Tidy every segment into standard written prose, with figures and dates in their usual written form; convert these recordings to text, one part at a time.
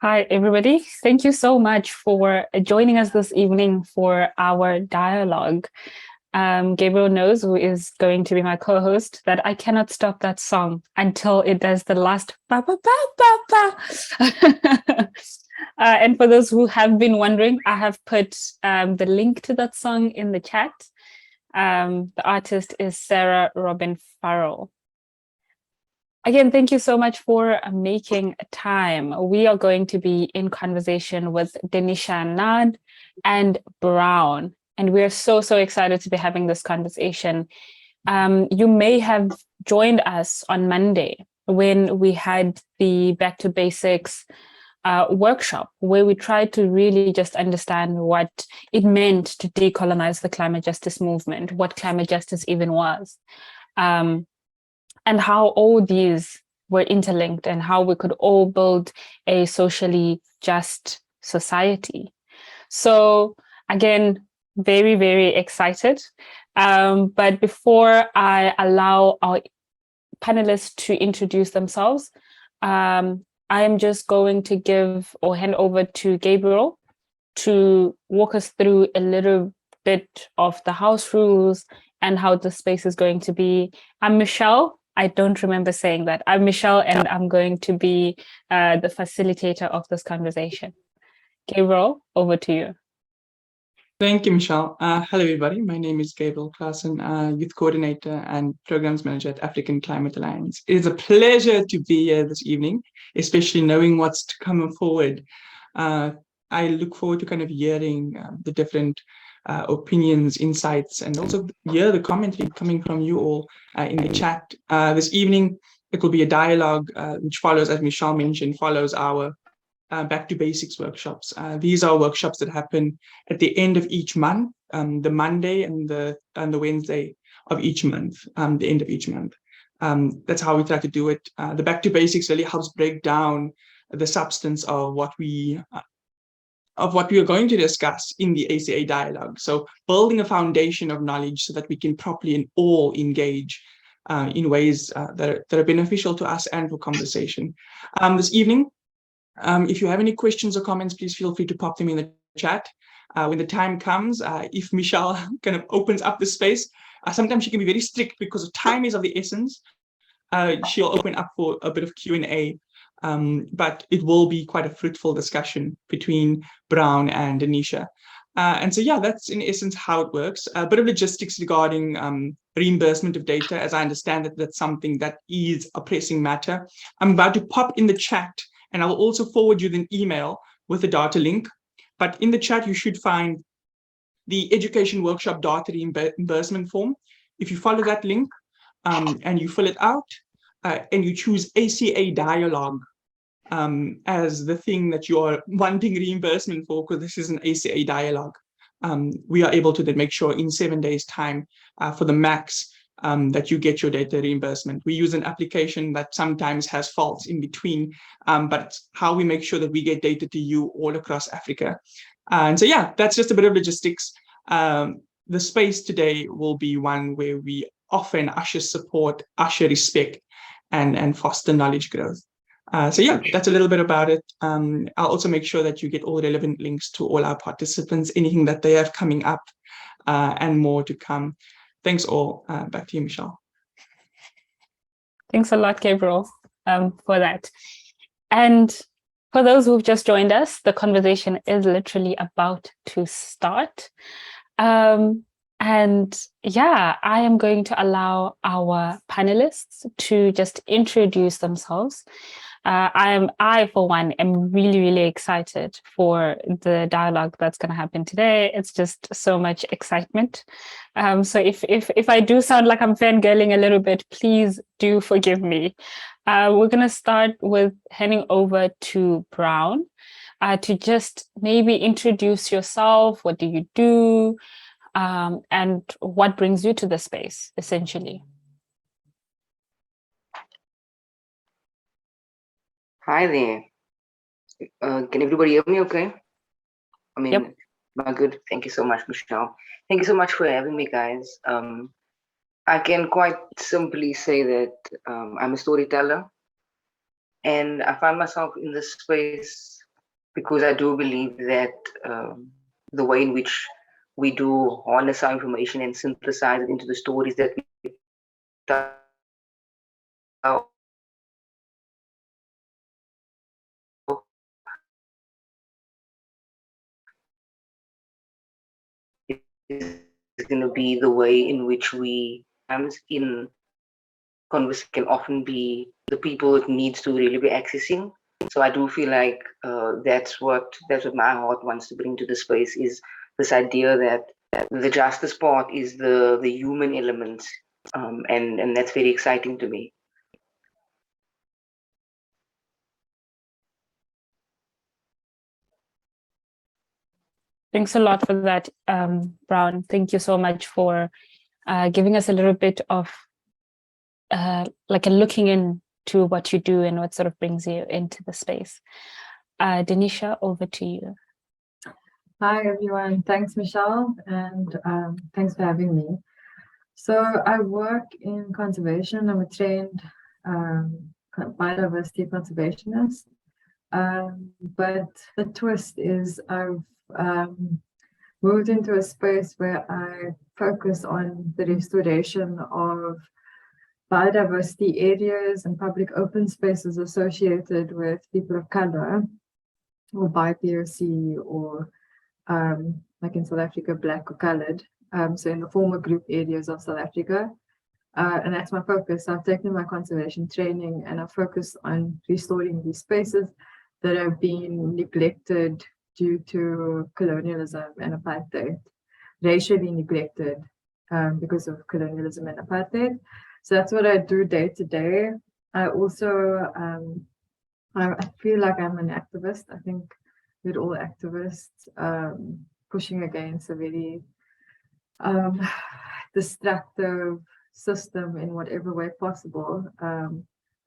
Hi, everybody. Thank you so much for joining us this evening for our dialogue. Gabriel knows, who is going to be my co-host, that I cannot stop that song until it does the last ba ba ba ba ba. And for those who have been wondering, I have put the link to that song in the chat. The artist is Sarah Robin Farrell. Again, thank you so much for making time. We are going to be in conversation with Denisha Nad and Brown, and we're so excited to be having this conversation. You may have joined us on Monday when we had the Back to Basics workshop, where we tried to really just understand what it meant to decolonize the climate justice movement, what climate justice even was. And how all these were interlinked and how we could all build a socially just society. So again, very excited. But before I allow our panelists to introduce themselves, I am just going to give or hand over to Gabriel to walk us through a little bit of the house rules and how the space is going to be. I'm Michelle. I don't remember saying that. I'm Michelle, and I'm going to be the facilitator of this conversation. Gabriel, over to you. Thank you, Michelle. Hello, everybody. My name is Gabriel Klassen, Youth Coordinator and Programs Manager at African Climate Alliance. It is a pleasure to be here this evening, especially knowing what's to come forward. I look forward to kind of hearing the different opinions, insights, and also hear the commentary coming from you all in the chat. This evening, it will be a dialogue which follows, as Michelle mentioned, follows our Back to Basics workshops. These are workshops that happen at the end of each month, the Monday and the Wednesday of each month, the end of each month. That's how we try to do it. The Back to Basics really helps break down the substance of what we are going to discuss in the ACA dialogue. So building a foundation of knowledge so that we can properly and all engage in ways that are beneficial to us and for conversation. This evening, if you have any questions or comments, please feel free to pop them in the chat. When the time comes, if Michelle kind of opens up the space, sometimes she can be very strict because time is of the essence. She'll open up for a bit of Q&A, but it will be quite a fruitful discussion between Brown and Denisha. And so, yeah, that's in essence how it works. A bit of logistics regarding reimbursement of data. As I understand it, that's something that is a pressing matter. I'm about to pop in the chat, and I'll also forward you an email with the data link. But in the chat, you should find the education workshop data reimbursement form. If you follow that link and you fill it out and you choose ACA Dialogue as the thing that you are wanting reimbursement for, because this is an ACA Dialogue, we are able to then make sure in 7 days' time for the max that you get your data reimbursement. We use an application that sometimes has faults in between, but how we make sure that we get data to you all across Africa. And so, yeah, that's just a bit of logistics. The space today will be one where we often usher support, usher respect, and foster knowledge growth. So, yeah, that's a little bit about it. I'll also make sure that you get all relevant links to all our participants, anything that they have coming up, and more to come. Thanks all. Back to you, Michelle. Thanks a lot, Gabriel, for that. And for those who've just joined us, the conversation is literally about to start. And yeah, I am going to allow our panelists to just introduce themselves. I, for one, am really excited for the dialogue that's going to happen today. It's just so much excitement. So if I do sound like I'm fangirling a little bit, please do forgive me. We're going to start with handing over to Brown to just maybe introduce yourself. What do you do? And what brings you to the space, essentially. Hi there. Can everybody hear me okay? I mean, Yep. am I good? Thank you so much, Michelle. Thank you so much for having me, guys. I can quite simply say that I'm a storyteller, and I find myself in this space because I do believe that the way in which we do harness our information and synthesize it into the stories that we tell is going to be the way in which we, in conversation, can often be the people it needs to really be accessing. So I do feel like that's what my heart wants to bring to the space, is this idea that the justice part is the human element, and that's very exciting to me. Thanks a lot for that, Brown. Thank you so much for giving us a little bit of like a looking into what you do and what sort of brings you into the space. Denisha, over to you. Hi, everyone. Thanks, Michelle, and thanks for having me. So I work in conservation. I'm a trained biodiversity conservationist. But the twist is I've moved into a space where I focus on the restoration of biodiversity areas and public open spaces associated with people of color, or BIPOC, or like in South Africa, Black or colored. So in the former group areas of South Africa. And that's my focus. I've taken my conservation training and I've focused on restoring these spaces that have been neglected due to colonialism and apartheid, racially neglected because of colonialism and apartheid. So that's what I do day to day. I also, I feel like I'm an activist. I think we're all activists pushing against a very destructive system in whatever way possible.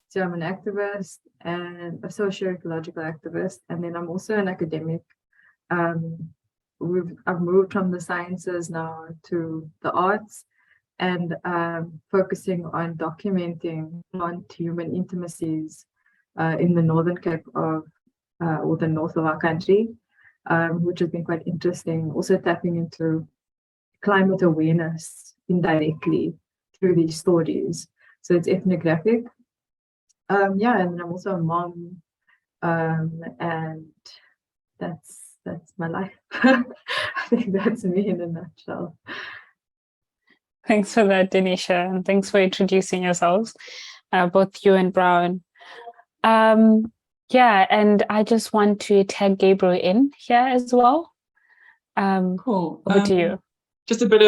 So I'm an activist and a socio-ecological activist, and then I'm also an academic. I've moved from the sciences now to the arts, and focusing on documenting plant-human intimacies in the Northern Cape of, or the north of our country, which has been quite interesting. Also tapping into climate awareness indirectly through these stories. So it's ethnographic. Yeah, and I'm also a mom, and that's my life. I think that's me in a nutshell. Thanks for that, Denisha, and thanks for introducing yourselves, both you and Brown. Yeah, and I just want to tag Gabriel in here as well. Cool. Over to you. Just a bit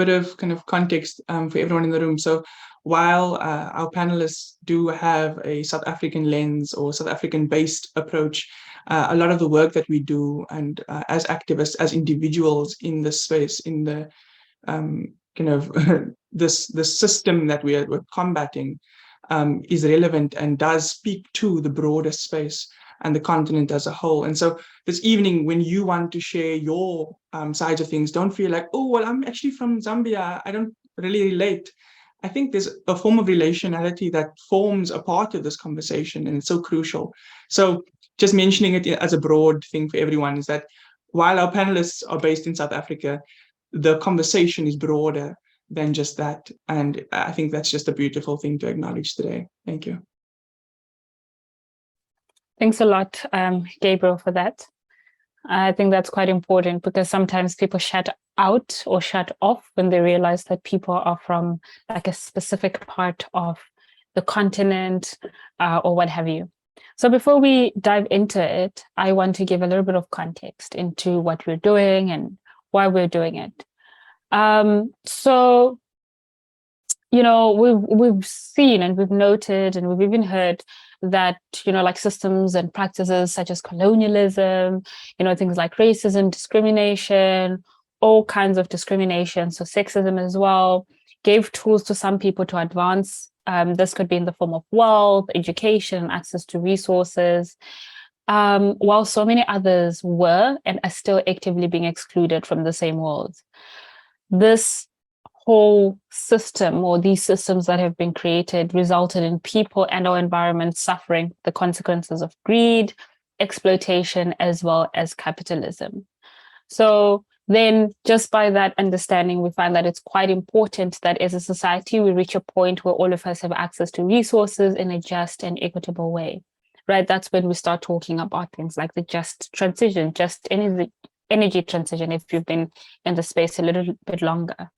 of kind of context for everyone in the room. So while our panelists do have a South African lens or South African-based approach, a lot of the work that we do, and as activists, as individuals in this space, in the kind of this system that we're combating, is relevant and does speak to the broader space and the continent as a whole. And so this evening, when you want to share your sides of things, don't feel like, oh, well, I'm actually from Zambia, I don't really relate. I think there's a form of relationality that forms a part of this conversation, and it's so crucial. So just mentioning it as a broad thing for everyone is that while our panelists are based in South Africa, the conversation is broader than just that. And I think that's just a beautiful thing to acknowledge today. Thank you. Thanks a lot, Gabriel, for that. I think that's quite important, because sometimes people shut out or shut off when they realize that people are from like a specific part of the continent or what have you. So before we dive into it, I want to give a little bit of context into what we're doing and why we're doing it. So, you know, we've seen and we've noted and we've even heard that, you know, like systems and practices such as colonialism, you know, things like racism, discrimination, all kinds of discrimination, so sexism as well, gave tools to some people to advance. This could be in the form of wealth, education, access to resources, while so many others were and are still actively being excluded from the same world. This whole system, or these systems that have been created, resulted in people and our environment suffering the consequences of greed, exploitation as well as capitalism. So then just by that understanding, we find that it's quite important that as a society, we reach a point where all of us have access to resources in a just and equitable way, right? That's when we start talking about things like the just transition, just energy transition, if you've been in the space a little bit longer.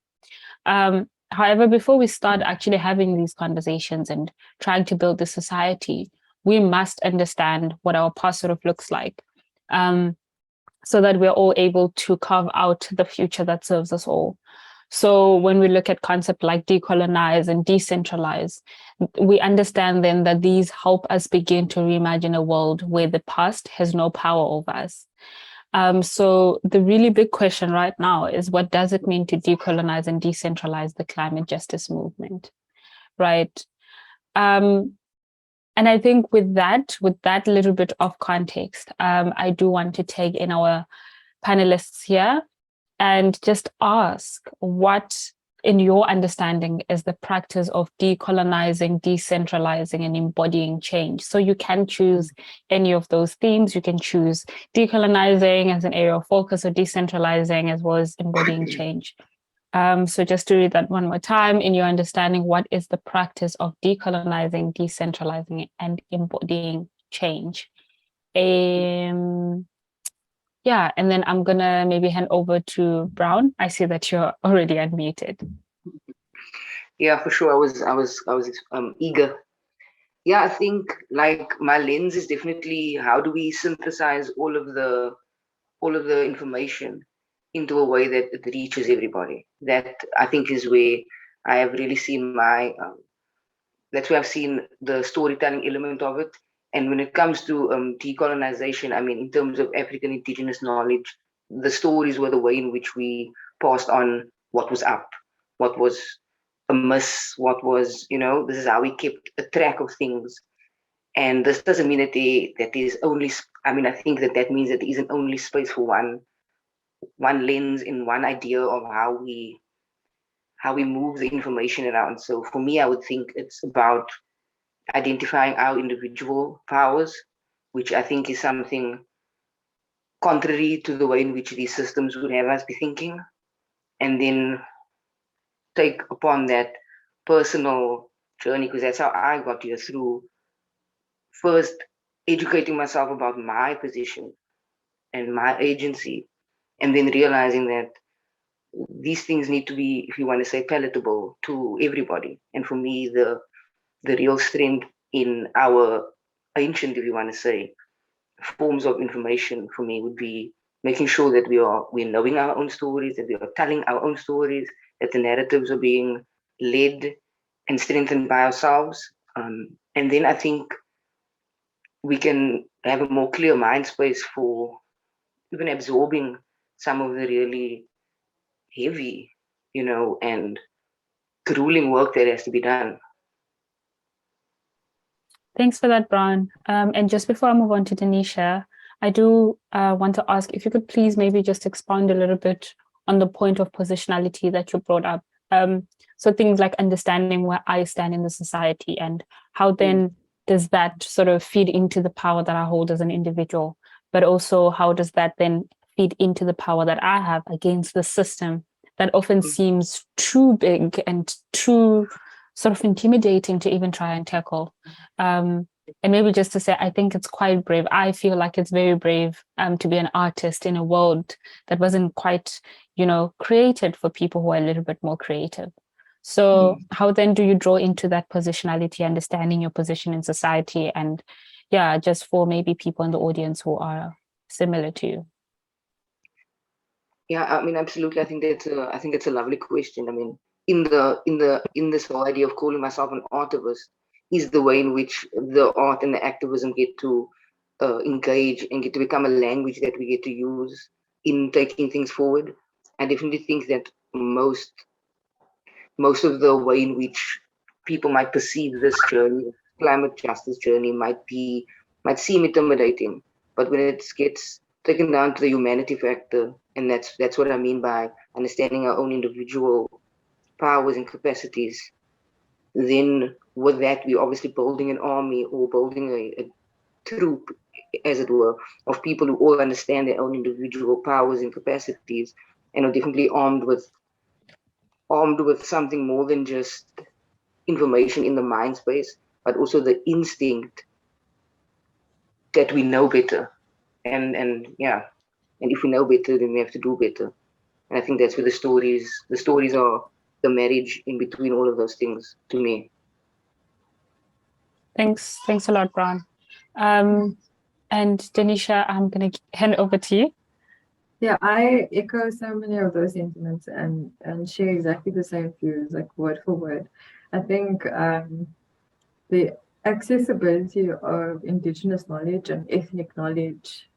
However, before we start actually having these conversations and trying to build the society, we must understand what our past sort of looks like. So that we're all able to carve out the future that serves us all. So when we look at concepts like decolonize and decentralize, we understand then that these help us begin to reimagine a world where the past has no power over us. So the really big question right now is, what does it mean to decolonize and decentralize the climate justice movement, right? And I think with that little bit of context, I do want to take in our panelists here and just ask what, in your understanding, is the practice of decolonizing, decentralizing, and embodying change. So you can choose any of those themes. You can choose decolonizing as an area of focus, or decentralizing as well as embodying change. So just to read that one more time, in your understanding, what is the practice of decolonizing, decentralizing, and embodying change? Yeah, and then I'm gonna maybe hand over to Brown. I see that you're already unmuted. Yeah, for sure. I was eager. Yeah, I think like my lens is definitely how do we synthesize all of the information into a way that it reaches everybody. That I think is where I have really seen my that's where I've seen the storytelling element of it. And when it comes to decolonization, I mean, in terms of African indigenous knowledge, the stories were the way in which we passed on what was up, what was amiss, what was, this is how we kept a track of things. And this doesn't mean that that is only, I think that means that there isn't only space for one lens in one idea of how we move the information around. So for me, I would think it's about identifying our individual powers, which I think is something contrary to the way in which these systems would have us be thinking, and then take upon that personal journey, because that's how I got here, through first educating myself about my position and my agency, and then realizing that these things need to be, if you want to say, palatable to everybody. And for me, the real strength in our ancient, if you want to say, forms of information for me would be making sure that we're knowing our own stories, that we are telling our own stories, that the narratives are being led and strengthened by ourselves. And then I think we can have a more clear mind space for even absorbing some of the really heavy, and grueling work that has to be done. Thanks for that, Brown. And just before I move on to Denisha, I do want to ask if you could please maybe just expand a little bit on the point of positionality that you brought up. So things like understanding where I stand in the society, and how then does that sort of feed into the power that I hold as an individual, but also how does that then feed into the power that I have against the system that often seems too big and too sort of intimidating to even try and tackle. And maybe just to say, I think it's quite brave. I feel like it's very brave to be an artist in a world that wasn't quite, created for people who are a little bit more creative. So how then do you draw into that positionality, understanding your position in society, and just for maybe people in the audience who are similar to you? Yeah, I mean, absolutely. I think it's a lovely question. I mean, in this whole idea of calling myself an artivist is the way in which the art and the activism get to engage and get to become a language that we get to use in taking things forward. I definitely think that most of the way in which people might perceive this journey, climate justice journey, might seem intimidating, but when it gets taken down to the humanity factor, and that's what I mean by understanding our own individual powers and capacities, then with that we're obviously building an army or building a troop as it were, of people who all understand their own individual powers and capacities, and are definitely armed with something more than just information in the mind space, but also the instinct that we know better. And if we know better, then we have to do better. And I think that's where the stories are the marriage in between all of those things to me. Thanks a lot, Brian. And Denisha, I'm going to hand over to you. Yeah, I echo so many of those sentiments and share exactly the same views, like word for word. I think the accessibility of Indigenous knowledge and ethnic knowledge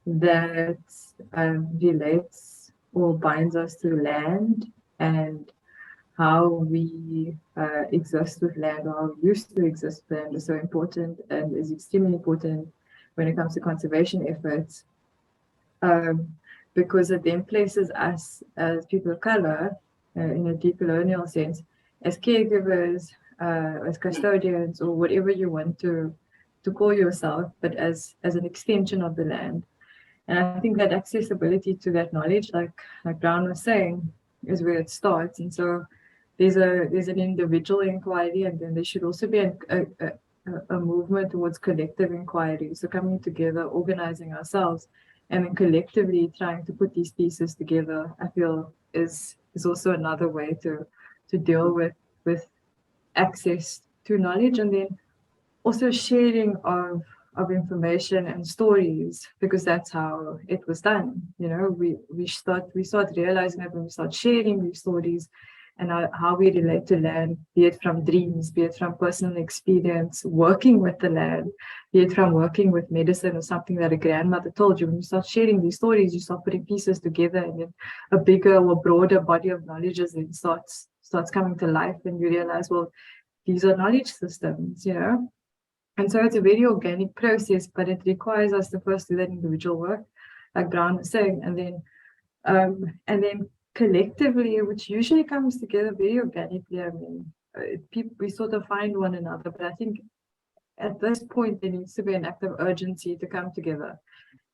that relates or binds us to land and how we exist with land, or how we used to exist with land, is so important and is extremely important when it comes to conservation efforts. Because it then places us as people of color, in a decolonial sense, as caregivers, as custodians, or whatever you want to call yourself, but as an extension of the land. And I think that accessibility to that knowledge, like Brown was saying, is where it starts. And so there's an individual inquiry, and then there should also be a movement towards collective inquiry. So coming together, organizing ourselves, and then collectively trying to put these pieces together, I feel is also another way to deal with access to knowledge, and then also sharing of information and stories, because that's how it was done. You know, we start realizing that when we start sharing these stories and how we relate to land, be it from dreams, be it from personal experience, working with the land, be it from working with medicine or something that a grandmother told you. When you start sharing these stories, you start putting pieces together, and then a bigger or broader body of knowledge then starts coming to life, and you realize, well, these are knowledge systems, you know. And so it's a very organic process, but it requires us to first do that individual work, like Brown was saying, and then collectively, which usually comes together very organically. I mean, we sort of find one another, but I think at this point there needs to be an act of urgency to come together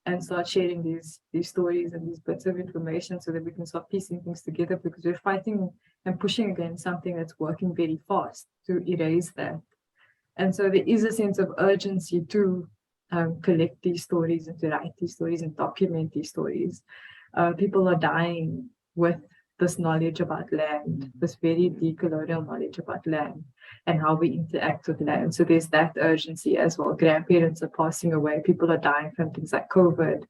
and start sharing these stories and these bits of information, so that we can start piecing things together, because we're fighting and pushing against something that's working very fast to erase that. And so there is a sense of urgency to collect these stories and to write these stories and document these stories. People are dying with this knowledge about land, this very decolonial knowledge about land and how we interact with land. So there's that urgency as well. Grandparents are passing away. People are dying from things like COVID.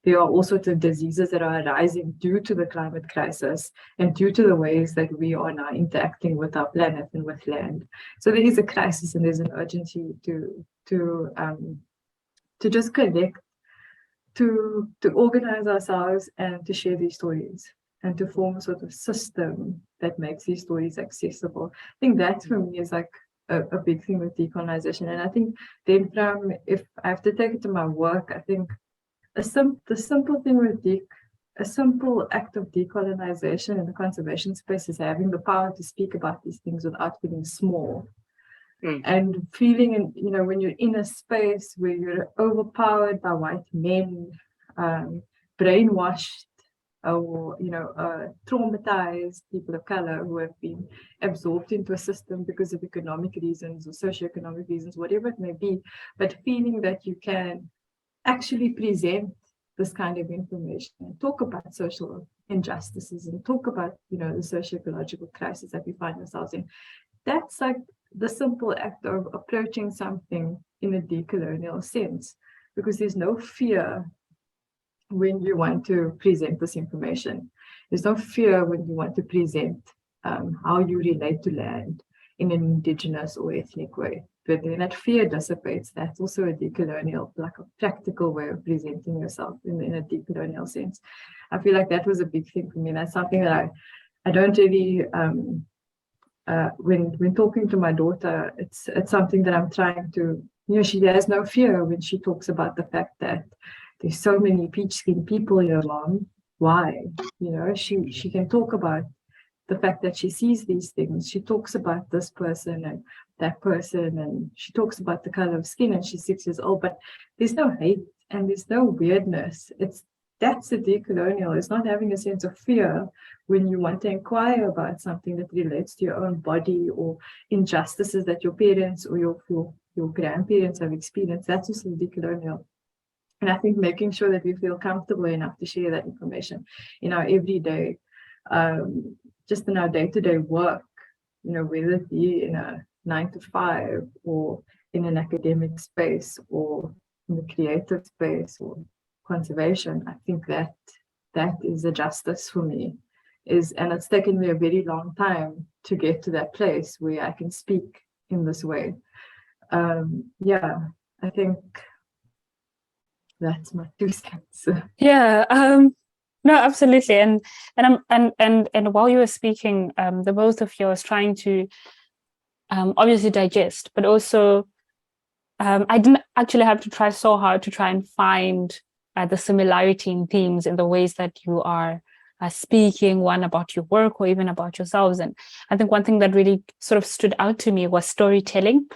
There are all sorts of diseases that are arising due to the climate crisis and due to the ways that we are now interacting with our planet and with land. So there is a crisis, and there's an urgency to just collect, to organize ourselves and to share these stories, and to form a sort of system that makes these stories accessible. I think that for me is like a big thing with decolonization. And I think then if I have to take it to my work, I think the simple thing with a simple act of decolonization in the conservation space is having the power to speak about these things without feeling small. And feeling, when you're in a space where you're overpowered by white men, brainwashed, or traumatized people of color who have been absorbed into a system because of economic reasons or socioeconomic reasons, whatever it may be, but feeling that you can actually present this kind of information and talk about social injustices and talk about the socio-ecological crisis that we find ourselves in. That's like the simple act of approaching something in a decolonial sense, because there's no fear when you want to present this information. There's no fear when you want to present how you relate to land in an indigenous or ethnic way. But when that fear dissipates, that's also a decolonial, like a practical way of presenting yourself in a decolonial sense. I feel like that was a big thing for me. That's something that I don't really, when talking to my daughter, it's something that I'm trying to, she has no fear when she talks about the fact that there's so many peach-skinned people here, Mom. Why? She can talk about the fact that she sees these things. She talks about this person and that person, and she talks about the color of skin and she's 6 years old, but there's no hate and there's no weirdness. That's the decolonial. It's not having a sense of fear when you want to inquire about something that relates to your own body or injustices that your parents or your grandparents have experienced. That's also decolonial. And I think making sure that we feel comfortable enough to share that information in our everyday, just in our day-to-day work, whether it be in a 9 to 5 or in an academic space or in the creative space or conservation. I think that is a justice for me. And it's taken me a very long time to get to that place where I can speak in this way. I think that's my 2 cents. Yeah, no, absolutely. And while you were speaking, the both of you was trying to obviously digest, but also I didn't actually have to try so hard to try and find the similarity in themes in the ways that you are speaking, one about your work or even about yourselves. And I think one thing that really sort of stood out to me was storytelling.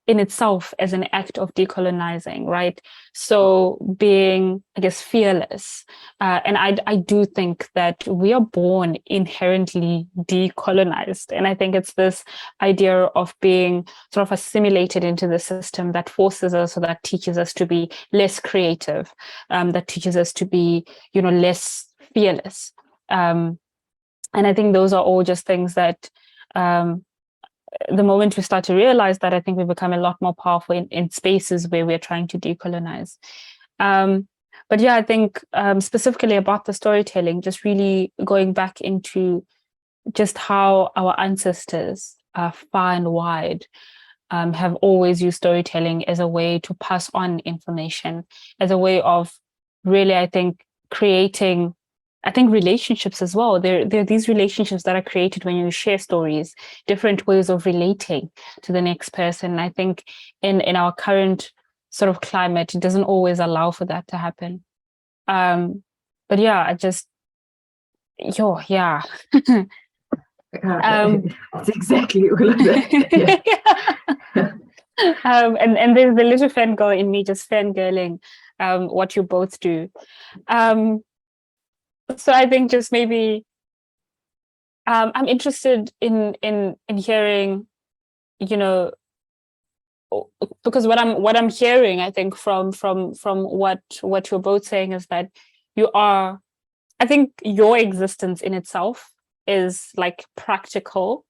In itself as an act of decolonizing, right? So being, I guess, fearless. And I do think that we are born inherently decolonized. And I think it's this idea of being sort of assimilated into the system that forces us, or that teaches us to be less creative, that teaches us to be, less fearless. And I think those are all just things that the moment we start to realize that, I think we become a lot more powerful in spaces where we're trying to decolonize. But yeah, I think specifically about the storytelling, just really going back into just how our ancestors, far and wide, have always used storytelling as a way to pass on information, as a way of really, I think, creating relationships as well. There are these relationships that are created when you share stories, different ways of relating to the next person. I think in our current sort of climate, it doesn't always allow for that to happen. But yeah, It's exactly all of that. Yeah. And there's the little fangirl in me just fangirling what you both do. So I think just maybe I'm interested in hearing, because what I'm hearing, I think from what you're both saying is that I think your existence in itself is like practical,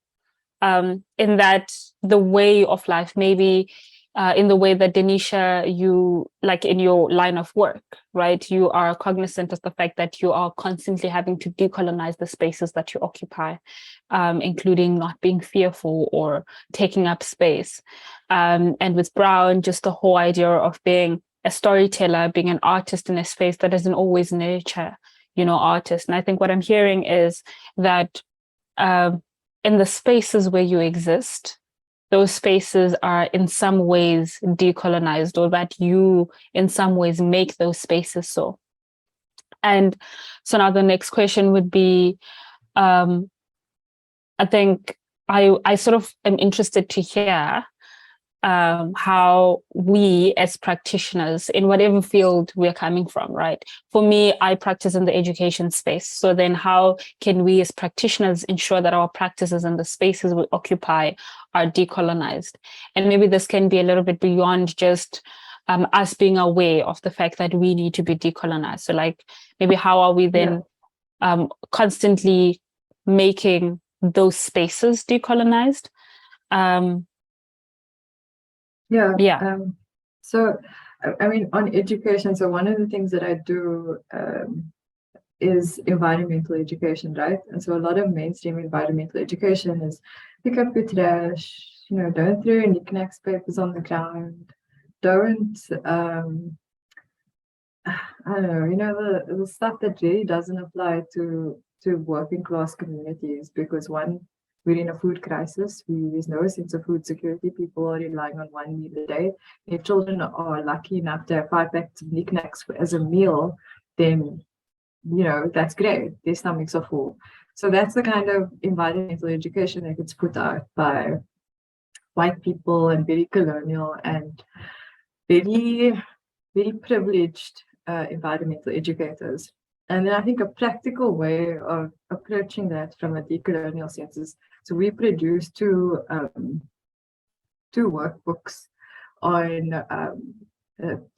in that the way of life, maybe in the way that Denisha, you, like in your line of work, right? You are cognizant of the fact that you are constantly having to decolonize the spaces that you occupy, including not being fearful or taking up space. And with Brown, just the whole idea of being a storyteller, being an artist in a space that doesn't always nurture, artists. And I think what I'm hearing is that in the spaces where you exist, those spaces are in some ways decolonized, or that you in some ways make those spaces so. And so now the next question would be, I think I sort of am interested to hear how we as practitioners in whatever field we're coming from, right? For me, I practice in the education space. So then how can we as practitioners ensure that our practices and the spaces we occupy are decolonized? And maybe this can be a little bit beyond just us being aware of the fact that we need to be decolonized. So like maybe how are we then constantly making those spaces decolonized? So, I mean, on education, so one of the things that I do is environmental education, right? And so a lot of mainstream environmental education is pick up your trash, don't throw your knickknacks, papers on the ground, don't, I don't know, the stuff that really doesn't apply to working class communities, because one, we're in a food crisis. There's no sense of food security. People are relying on one meal a day. If children are lucky enough to have 5 packs of knickknacks as a meal, then, that's great. Their stomachs are full. So that's the kind of environmental education that gets put out by white people and very colonial and very, very privileged environmental educators. And then I think a practical way of approaching that from a decolonial sense is, so we produce two workbooks on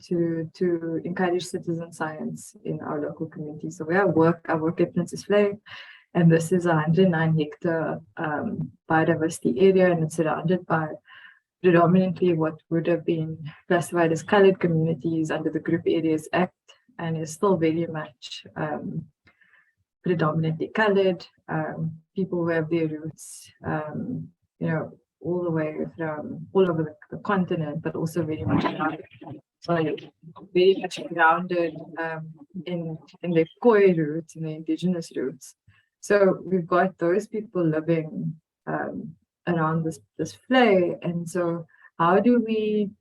to encourage citizen science in our local community. So I work at Princess Flag, and this is a 109-hectare biodiversity area, and it's surrounded by predominantly what would have been classified as coloured communities under the Group Areas Act, and is still very much predominantly coloured, people who have their roots, all the way from all over the continent, but also very much grounded in their Khoi roots, in the indigenous roots. So we've got those people living around this play, and so how do we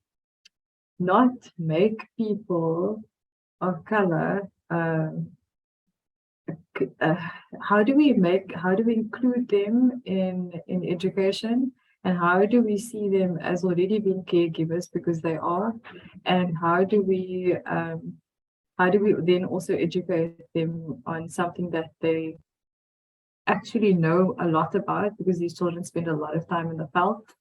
not make people of color? How do we include them in education? And how do we see them as already being caregivers, because they are? And how do we then also educate them on something that they actually know a lot about, because these children spend a lot of time in the veld?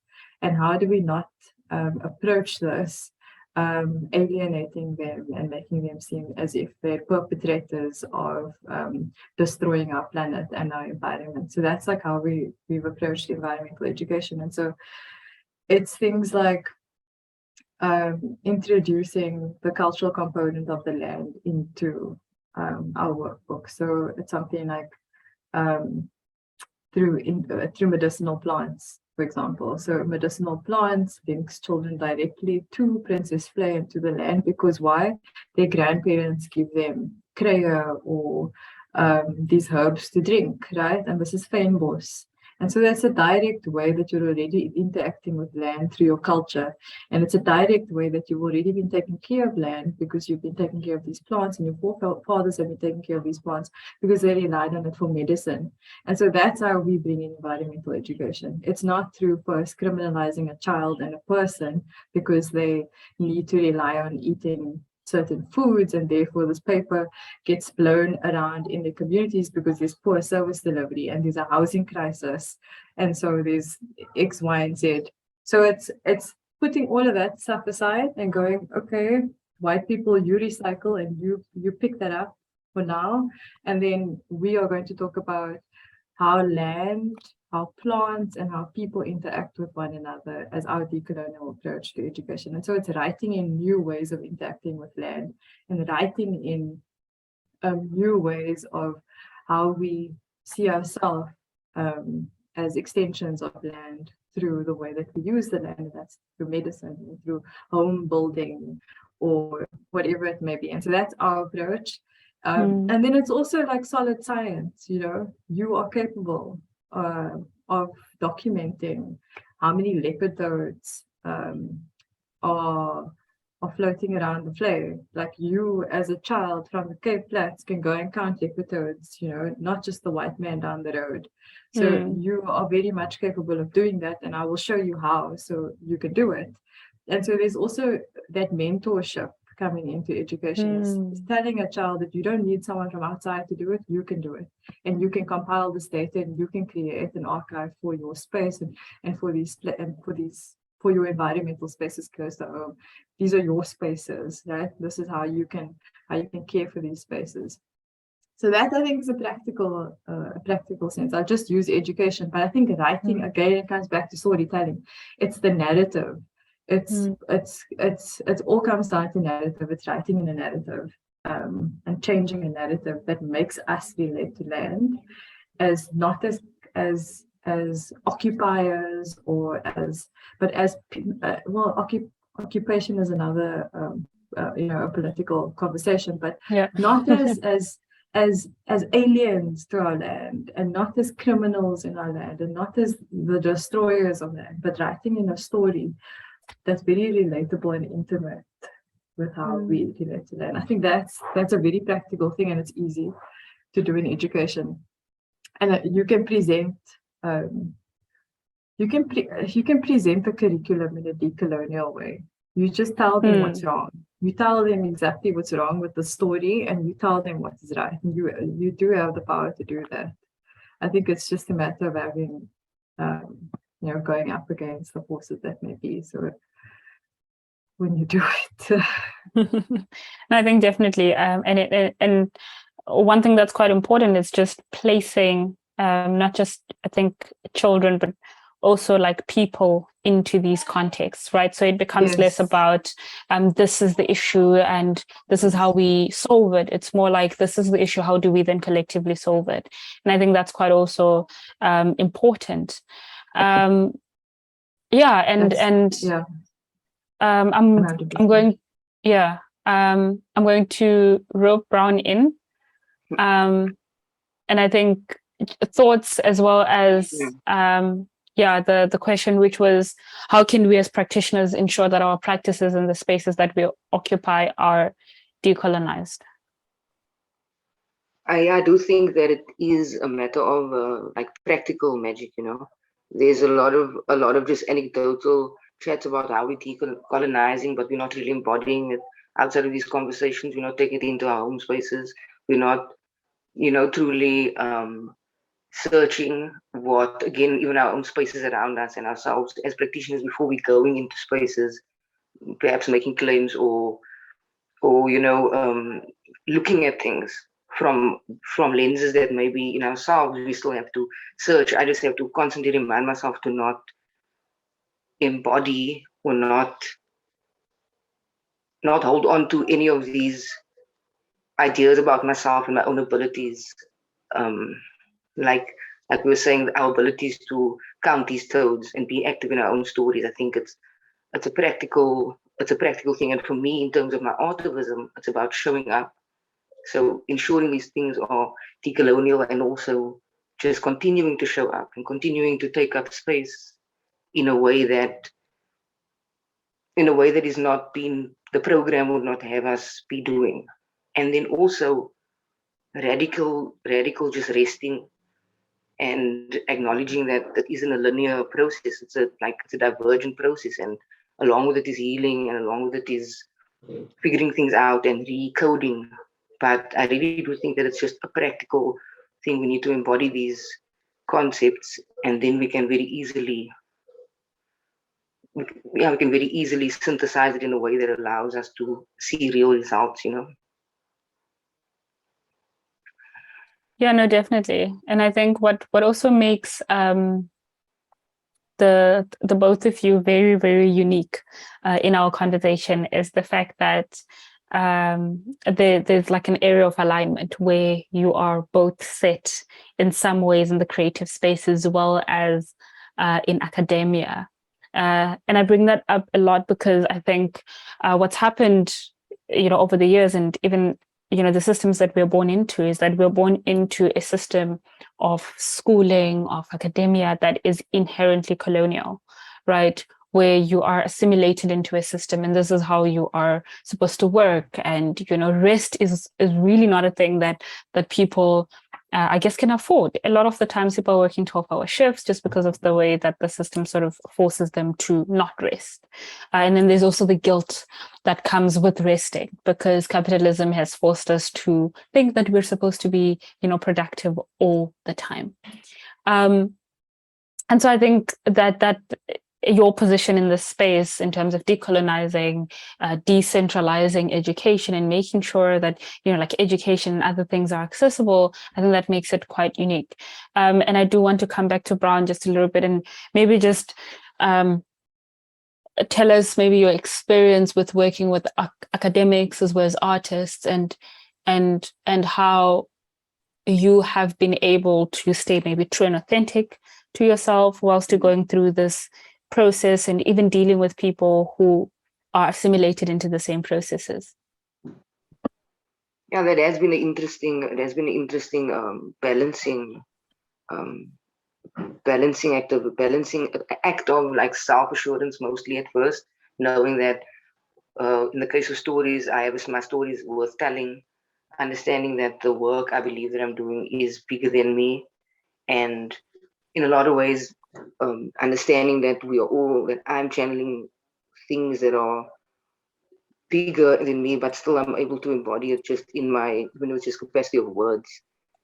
And how do we not approach this alienating them and making them seem as if they're perpetrators of destroying our planet and our environment? So that's like how we've approached environmental education. And so it's things like introducing the cultural component of the land into our workbook. So it's something like through medicinal plants, for example. So medicinal plants links children directly to Princess Flay and to the land, because why? Their grandparents give them kruie or these herbs to drink, right? And this is fynbos. And so that's a direct way that you're already interacting with land through your culture. And it's a direct way that you've already been taking care of land, because you've been taking care of these plants, and your forefathers have been taking care of these plants because they relied on it for medicine. And so that's how we bring in environmental education. It's not through first criminalizing a child and a person because they need to rely on eating certain foods, and therefore this paper gets blown around in the communities because there's poor service delivery and there's a housing crisis, and so there's X, Y, and Z. So it's putting all of that stuff aside and going, okay, white people, you recycle and you pick that up for now, and then we are going to talk about how land, how plants, and how people interact with one another as our decolonial approach to education. And so it's writing in new ways of interacting with land, and writing in new ways of how we see ourselves as extensions of land through the way that we use the land, and that's through medicine, or through home building, or whatever it may be. And so that's our approach. And then it's also like solid science, you are capable of documenting how many leopards are floating around the flow. Like you as a child from the Cape Flats can go and count leopards, not just the white man down the road. So you are very much capable of doing that, and I will show you how, so you can do it. And so there's also that mentorship coming into education. Is telling a child that you don't need someone from outside to do it, you can do it, and you can compile this data, and you can create an archive for your space and for your environmental spaces close to home. These are your spaces, right? This is how you can care for these spaces. So that, I think, is a practical sense. I'll just use education, but I think writing again comes back to storytelling. It's the narrative. It's all comes down to narrative. It's writing in a narrative and changing a narrative that makes us relate to land as not as occupiers but as occupation is another a political conversation, but not as aliens to our land, and not as criminals in our land, and not as the destroyers of land, but writing in a story that's very relatable and intimate with how we relate to land. I think that's a very practical thing, and it's easy to do in education. And you can present you can present the curriculum in a decolonial way. You just tell them what's wrong. You tell them exactly what's wrong with the story, and you tell them what is right. And you do have the power to do that. I think it's just a matter of having, going up against the forces that may be. So when you do it, I think definitely, and one thing that's quite important is just placing not just, I think, children, but also like people into these contexts, right? So it becomes less about this is the issue and this is how we solve it. It's more like, this is the issue, how do we then collectively solve it? And I think that's quite also important. I'm going to rope Brown in, and I think thoughts as well as the question, which was, how can we as practitioners ensure that our practices and the spaces that we occupy are decolonized? I do think that it is a matter of like practical magic. There's a lot of just anecdotal chats about how we're decolonizing, but we're not really embodying it outside of these conversations. We're not taking it into our home spaces. We're not, truly searching what, again, even our own spaces around us and ourselves as practitioners before we're going into spaces, perhaps making claims or looking at things from lenses that maybe in ourselves we still have to search. I just have to constantly remind myself to not embody or not hold on to any of these ideas about myself and my own abilities. Like we were saying, our abilities to count these toads and be active in our own stories. I think it's a practical thing. And for me, in terms of my artivism, it's about showing up. So ensuring these things are decolonial and also just continuing to show up and continuing to take up space in a way that is not being, the program would not have us be doing. And then also radical just resting and acknowledging that that isn't a linear process. It's a divergent process, and along with it is healing, and along with it is figuring things out and recoding. But I really do think that it's just a practical thing. We need to embody these concepts, and then we can very easily synthesize it in a way that allows us to see real results. Yeah, no, definitely. And I think what also makes the both of you very, very unique in our conversation is the fact that there's like an area of alignment where you are both set in some ways in the creative space as well as in academia. And I bring that up a lot because I think what's happened, over the years, and even the systems that we're born into, is that we're born into a system of schooling, of academia that is inherently colonial, right? Where you are assimilated into a system, and this is how you are supposed to work. And rest is really not a thing that people I guess can afford. A lot of the times people are working 12-hour shifts just because of the way that the system sort of forces them to not rest. And then there's also the guilt that comes with resting, because capitalism has forced us to think that we're supposed to be, productive all the time. And so I think that your position in this space in terms of decolonizing, decentralizing education, and making sure that, like education and other things are accessible, I think that makes it quite unique. And I do want to come back to Brown just a little bit and maybe just tell us maybe your experience with working with academics as well as artists, and how you have been able to stay maybe true and authentic to yourself whilst you're going through this process, and even dealing with people who are assimilated into the same processes. Yeah, that has been an interesting balancing act of like self-assurance, mostly at first, knowing that in the case of stories, my stories worth telling, understanding that the work I believe that I'm doing is bigger than me, and in a lot of ways understanding that that I'm channeling things that are bigger than me, but still I'm able to embody it just in my, even though it's just capacity of words.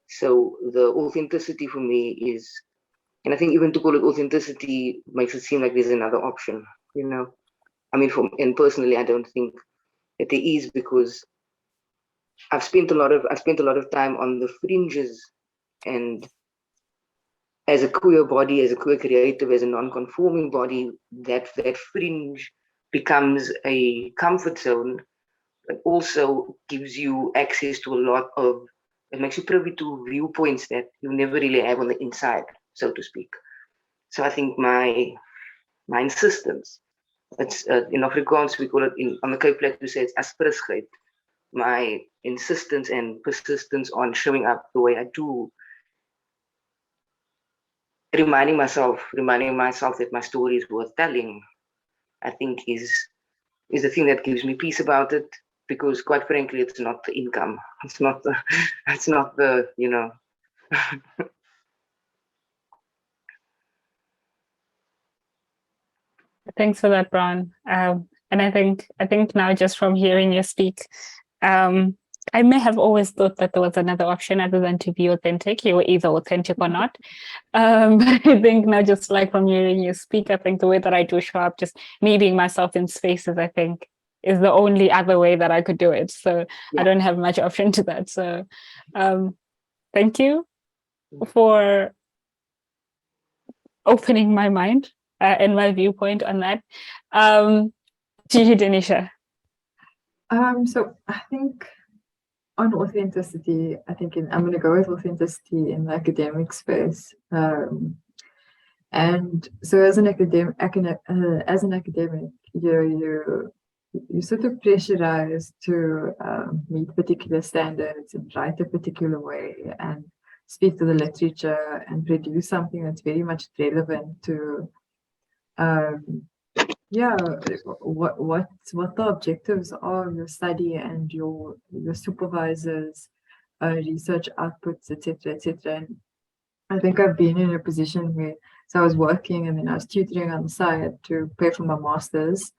So the authenticity for me is, and I think even to call it authenticity makes it seem like there's another option, you know? I mean, and personally, I don't think that there is, because I've spent a lot of time on the fringes, and as a queer body, as a queer creative, as a non-conforming body, that fringe becomes a comfort zone, but also gives you access to a lot of, it makes you privy to viewpoints that you never really have on the inside, so to speak. So I think my insistence, it's in Afrikaans we call it on the Cape Plateau, we say it's asperigheid. My insistence and persistence on showing up the way I do, reminding myself that my story is worth telling, I think is the thing that gives me peace about it, because quite frankly, it's not the income. It's not the, you know. Thanks for that, Brian. And I think now, just from hearing you speak, I may have always thought that there was another option other than to be authentic. You were either authentic or not. But I think now, just like from hearing you speak, I think the way that I do show up, just me being myself in spaces, I think is the only other way that I could do it. So yeah. I don't have much option to that. So thank you for opening my mind and my viewpoint on that. Gigi, Denisha. So I think on authenticity, I'm going to go with authenticity in the academic space. And so as an academic, you sort of pressurized to meet particular standards and write a particular way and speak to the literature and produce something that's very much relevant to what the objectives are of your study and your supervisors' research outputs, etc. And I think I've been in a position where, so I was working and then I was tutoring on the side to pay for my master's,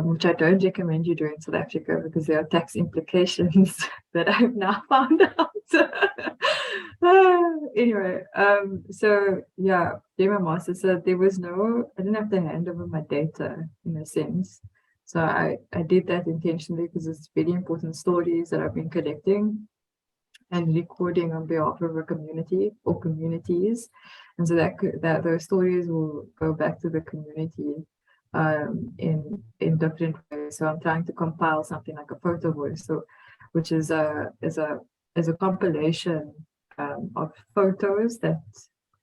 which I don't recommend you do in South Africa because there are tax implications that I've now found out. Anyway, so yeah, doing my master's, so there was I didn't have to hand over my data in a sense. So I did that intentionally because it's very important stories that I've been collecting and recording on behalf of a community or communities, and so that those stories will go back to the community in different ways. So I'm trying to compile something like a photo voice, so which is a compilation of photos that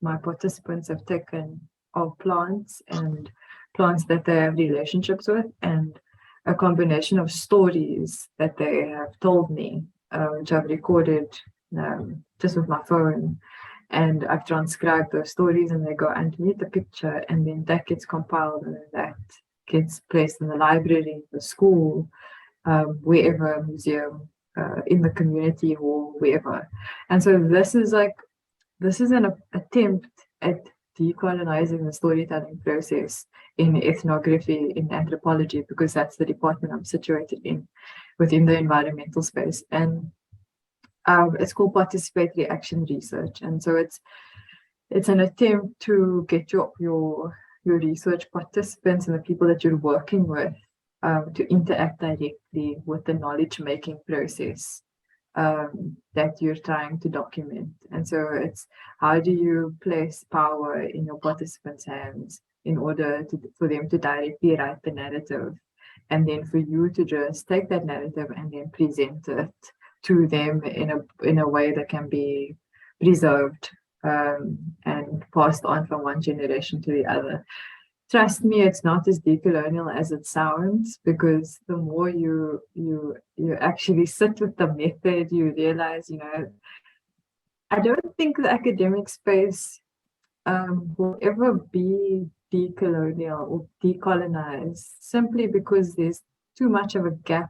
my participants have taken of plants and plants that they have relationships with, and a combination of stories that they have told me, which I've recorded just with my phone, and I've transcribed those stories, and they go underneath the picture, and then that gets compiled, and that gets placed in the library, the school, wherever, museum, in the community hall, wherever. And so this is an attempt at decolonizing the storytelling process in ethnography, in anthropology, because that's the department I'm situated in within the environmental space. And it's called participatory action research. And so it's an attempt to get your research participants and the people that you're working with to interact directly with the knowledge making process that you're trying to document. And so it's, how do you place power in your participants' hands in order for them to directly write the narrative, and then for you to just take that narrative and then present it to them in a way that can be preserved and passed on from one generation to the other. Trust me, it's not as decolonial as it sounds, because the more you actually sit with the method, you realize, I don't think the academic space will ever be decolonial or decolonized, simply because there's too much of a gap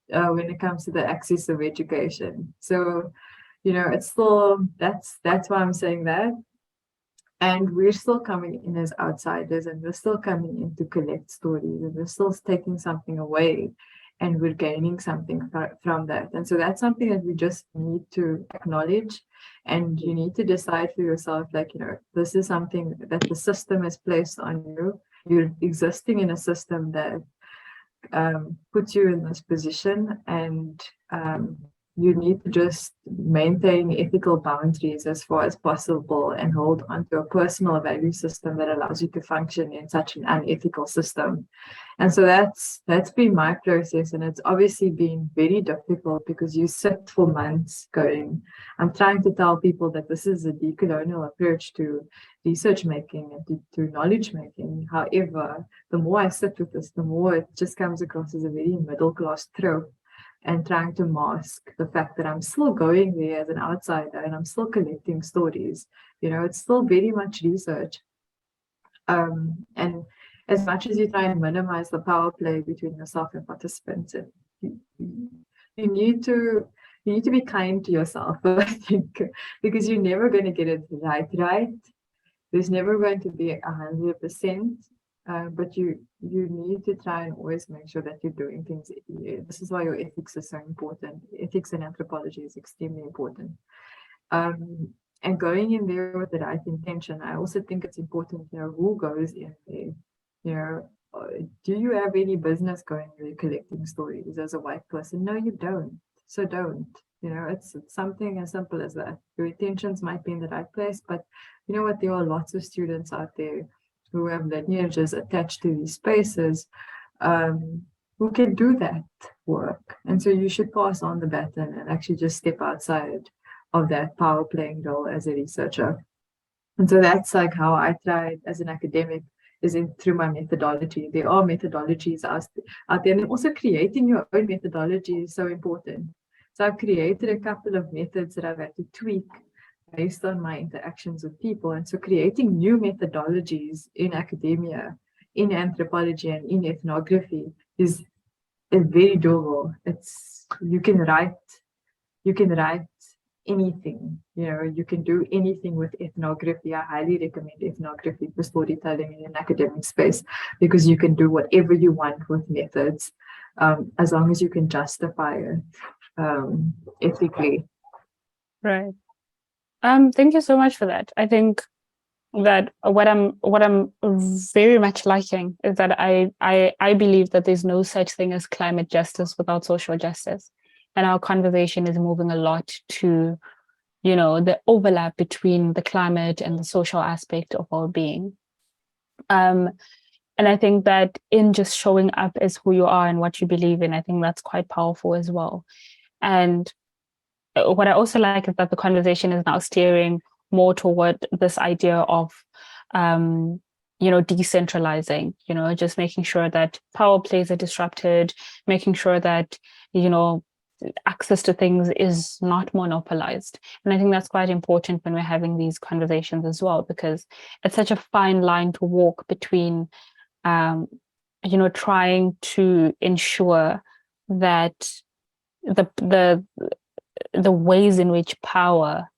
when it comes to the access of education. So, it's still, that's why I'm saying that. And we're still coming in as outsiders, and we're still coming in to collect stories, and we're still taking something away, and we're gaining something from that. And so that's something that we just need to acknowledge. And you need to decide for yourself, like, this is something that the system has placed on you. You're existing in a system that puts you in this position, and you need to just maintain ethical boundaries as far as possible and hold on to a personal value system that allows you to function in such an unethical system. And so that's been my process, and it's obviously been very difficult because you sit for months going, I'm trying to tell people that this is a decolonial approach to research making and to knowledge making. However, the more I sit with this, the more it just comes across as a very middle class trope, and trying to mask the fact that I'm still going there as an outsider and I'm still collecting stories. It's still very much research. And as much as you try and minimize the power play between yourself and participants, you need to be kind to yourself, I think, because you're never going to get it right. There's never going to be 100%. But you need to try and always make sure that you're doing things. This is why your ethics is so important. Ethics in anthropology is extremely important. And going in there with the right intention, I also think it's important, who goes in there. Do you have any business going there collecting stories as a white person? No, you don't. So don't. It's something as simple as that. Your intentions might be in the right place, but you know what? There are lots of students out there who have lineages attached to these spaces, who can do that work. And so you should pass on the baton and actually just step outside of that power playing role as a researcher. And so that's like how I tried as an academic, is through my methodology. There are methodologies out there, and also creating your own methodology is so important. So I've created a couple of methods that I've had to tweak based on my interactions with people. And so creating new methodologies in academia, in anthropology, and in ethnography is very doable. You can write anything. You can do anything with ethnography. I highly recommend ethnography for storytelling in an academic space, because you can do whatever you want with methods, as long as you can justify it ethically. Right. Thank you so much for that. I think that what I'm very much liking is that I believe that there's no such thing as climate justice without social justice. And our conversation is moving a lot to, the overlap between the climate and the social aspect of our being. And I think that in just showing up as who you are and what you believe in, I think that's quite powerful as well. And what I also like is that the conversation is now steering more toward this idea of, decentralizing, just making sure that power plays are disrupted, making sure that, access to things is not monopolized. And I think that's quite important when we're having these conversations as well, because it's such a fine line to walk between, trying to ensure that the ways in which power,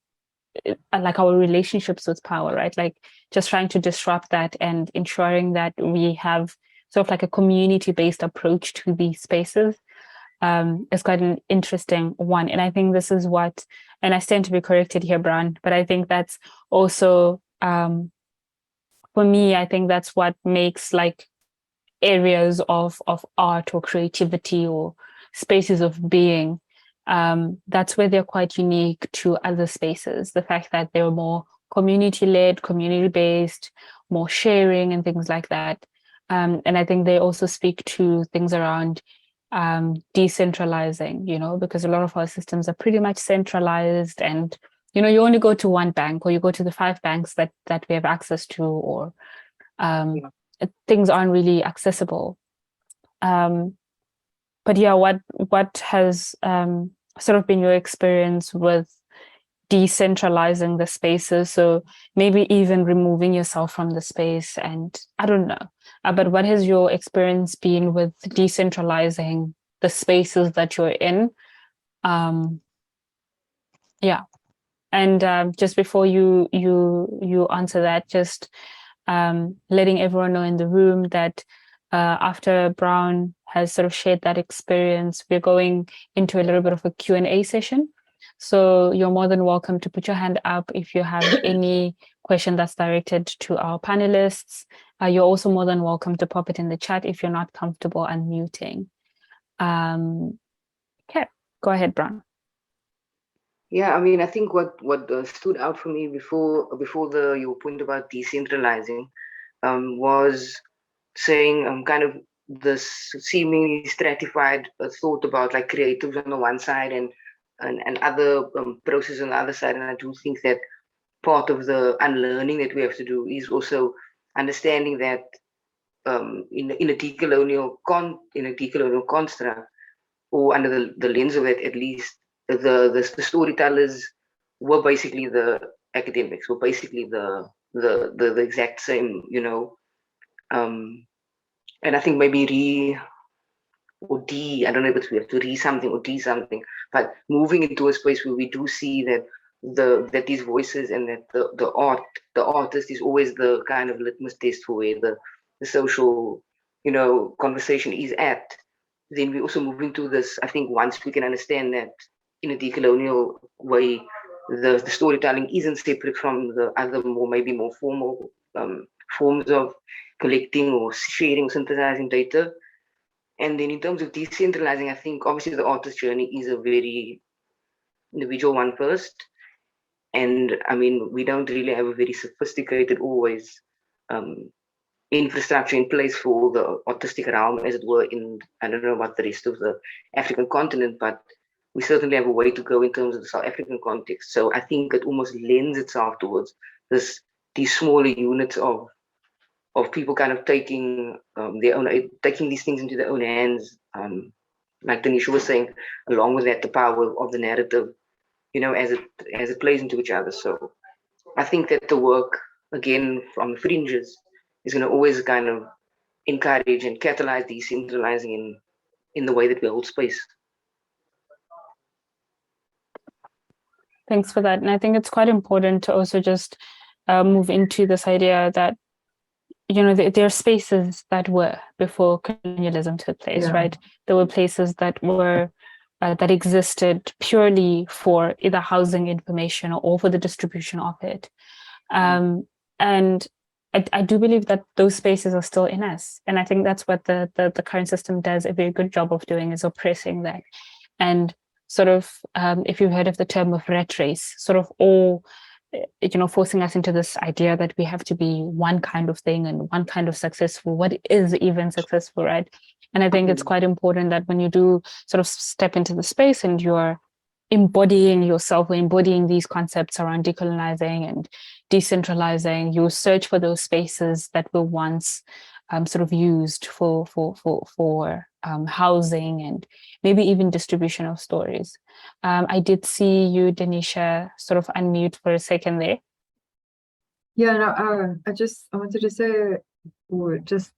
like our relationships with power, right? Like just trying to disrupt that and ensuring that we have sort of like a community-based approach to these spaces is quite an interesting one. And I think this is what, and I stand to be corrected here, Bran, but I think that's also, for me, I think that's what makes like areas of art or creativity or spaces of being, that's where they're quite unique to other spaces. The fact that they're more community-led, community-based, more sharing and things like that. And I think they also speak to things around decentralizing, because a lot of our systems are pretty much centralized, and, you only go to one bank, or you go to the 5 banks that we have access to, or things aren't really accessible. But yeah, what has sort of been your experience with decentralizing the spaces? So maybe even removing yourself from the space, and I don't know, but what has your experience been with decentralizing the spaces that you're in? Yeah. And just before you answer that, just letting everyone know in the room that after Brown has sort of shared that experience, we're going into a little bit of a Q&A session. So you're more than welcome to put your hand up if you have any question that's directed to our panelists. You're also more than welcome to pop it in the chat if you're not comfortable unmuting. Okay, go ahead, Brown. Yeah, I mean, I think what stood out for me before your point about decentralizing was saying kind of this seemingly stratified thought about like creatives on the one side and other processes on the other side. And I do think that part of the unlearning that we have to do is also understanding that in a decolonial construct, or under the lens of it at least, the storytellers were basically the academics, were basically the exact same, you know. And I think maybe I don't know if we have to something or something, but moving into a space where we do see that that these voices and that the artist is always the kind of litmus test for where the social, you know, conversation is at. Then we also move into this, I think, once we can understand that in a decolonial way, the storytelling isn't separate from the other maybe more formal forms of collecting or sharing, synthesizing data. And then in terms of decentralizing, I think obviously the artist journey is a very individual one first. And I mean, we don't really have a very sophisticated always infrastructure in place for the artistic realm, as it were, I don't know about the rest of the African continent, but we certainly have a way to go in terms of the South African context. So I think it almost lends itself towards these smaller units of people kind of taking these things into their own hands. Like Tanisha was saying, along with that, the power of the narrative, you know, as it plays into each other. So I think that the work, again, from the fringes, is going to always kind of encourage and catalyze decentralizing in the way that we hold space. Thanks for that. And I think it's quite important to also just move into this idea that, you know, there are spaces that were before colonialism took place, right? There were places that were that existed purely for either housing information or for the distribution of it. And I do believe that those spaces are still in us. And I think that's what the current system does a very good job of doing, is oppressing that. And sort of, if you've heard of the term of rat race, sort of all, you know, forcing us into this idea that we have to be one kind of thing and one kind of successful. What is even successful, right? And I think it's quite important that when you do sort of step into the space and you're embodying yourself or embodying these concepts around decolonizing and decentralizing, you search for those spaces that were once sort of used for housing and maybe even distribution of stories. I did see you, Denisha, sort of unmute for a second there. Yeah, no, I wanted to say, or just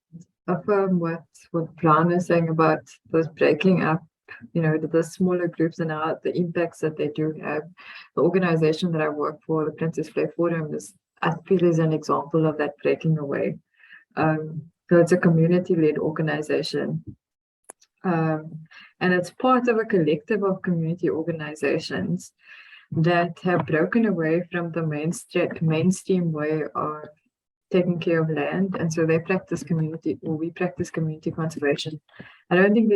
affirm what Brown is saying about those breaking up, you know, the smaller groups and the impacts that they do have. The organization that I work for, the Princess Flay Forum, I feel is an example of that breaking away. So it's a community-led organization. And it's part of a collective of community organizations that have broken away from the mainstream way of taking care of land, and so we practice community conservation. I don't think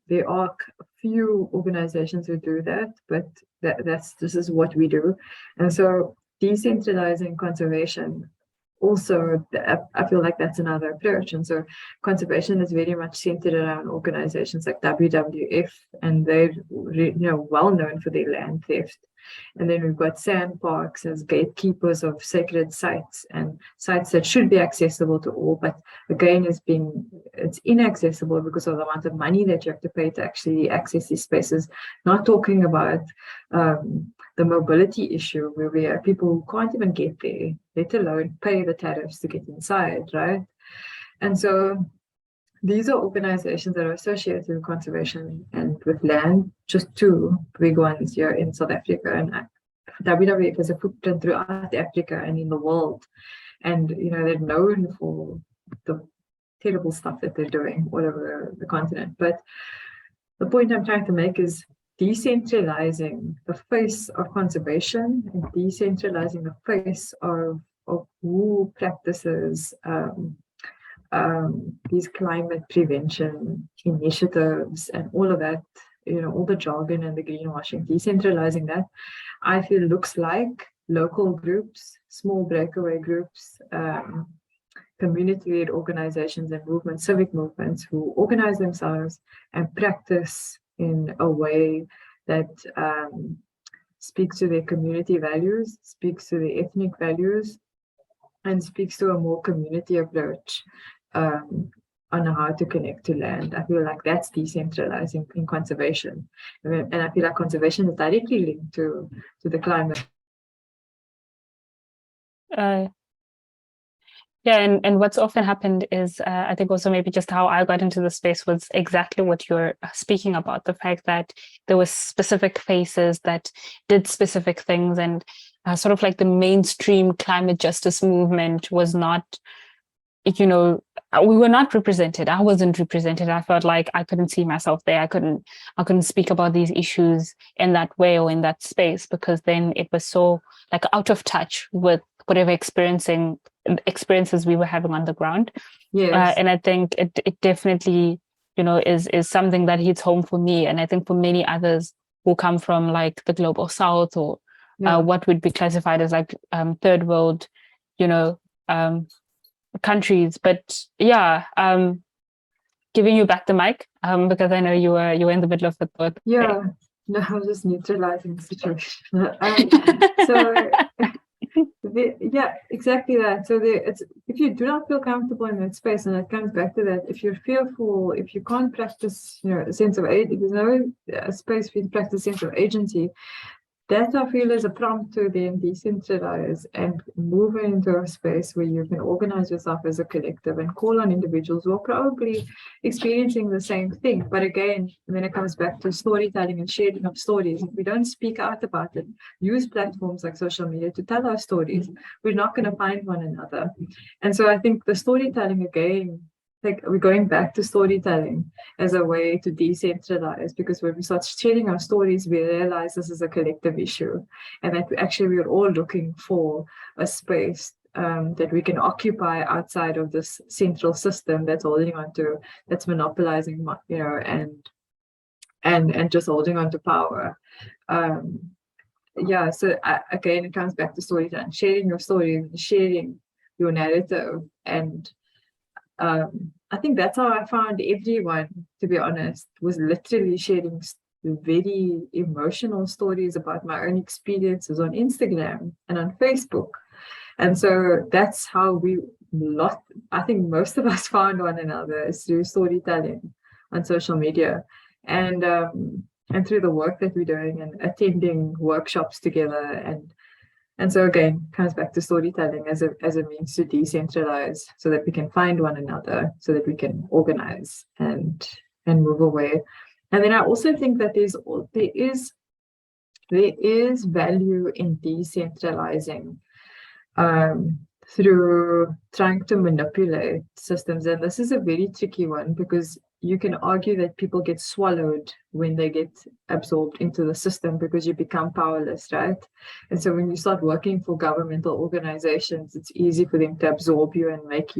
there are few organizations who do that, but this is what we do. And so decentralizing conservation also, I feel like that's another approach. And so conservation is very much centered around organizations like WWF, and they're well known for their land theft. And then we've got sandparks as gatekeepers of sacred sites and sites that should be accessible to all, but again, it's inaccessible because of the amount of money that you have to pay to actually access these spaces. Not talking about the mobility issue where we have people who can't even get there, let alone pay the tariffs to get inside, right? And so these are organizations that are associated with conservation and with land, just two big ones here in South Africa. And WWF has a footprint throughout Africa and in the world. And, they're known for the terrible stuff that they're doing all over the continent. But the point I'm trying to make is decentralizing the face of conservation and decentralizing the face of who practices these climate prevention initiatives and all of that, all the jargon and the greenwashing, decentralizing that, I feel looks like local groups, small breakaway groups, community-led organizations and movements, civic movements who organize themselves and practice in a way that speaks to their community values, speaks to their ethnic values, and speaks to a more community approach on how to connect to land. I feel like that's decentralizing in conservation. And I feel like conservation is directly linked to the climate. Yeah, and what's often happened is, I think also maybe just how I got into the space was exactly what you're speaking about, the fact that there were specific faces that did specific things, and sort of like the mainstream climate justice movement was not, we were not represented. I wasn't represented. I felt like I couldn't see myself there. I couldn't speak about these issues in that way or in that space, because then it was so like out of touch with whatever experiences we were having on the ground. Yes. And I think it definitely, is something that hits home for me. And I think for many others who come from like the global south or what would be classified as like third world, countries. But giving you back the mic because I know you were in the middle of the thought. Yeah, no, I was just neutralizing the situation. Yeah, exactly that. So if you do not feel comfortable in that space, and it comes back to that, if you're fearful, if you can't practice, a sense of aid, if there's no space for you to practice sense of agency, that I feel is a prompt to then decentralize and move into a space where you can organize yourself as a collective and call on individuals who are probably experiencing the same thing. But again, when it comes back to storytelling and sharing of stories, if we don't speak out about it, use platforms like social media to tell our stories, we're not going to find one another. And so I think the storytelling again, like we're going back to storytelling as a way to decentralize, because when we start sharing our stories, we realize this is a collective issue, and that actually we're all looking for a space that we can occupy outside of this central system that's holding on to, that's monopolizing, and just holding on to power. So again, it comes back to storytelling, sharing your story, sharing your narrative, and I think that's how I found everyone, to be honest, was literally sharing very emotional stories about my own experiences on Instagram and on Facebook. And so that's how I think most of us found one another, is through storytelling on social media, and through the work that we're doing and attending workshops together. And so again, comes back to storytelling as a means to decentralize, so that we can find one another, so that we can organize and move away. And then I also think that there is value in decentralizing through trying to manipulate systems. And this is a very tricky one, because you can argue that people get swallowed when they get absorbed into the system, because you become powerless, right? And so when you start working for governmental organizations, it's easy for them to absorb you and make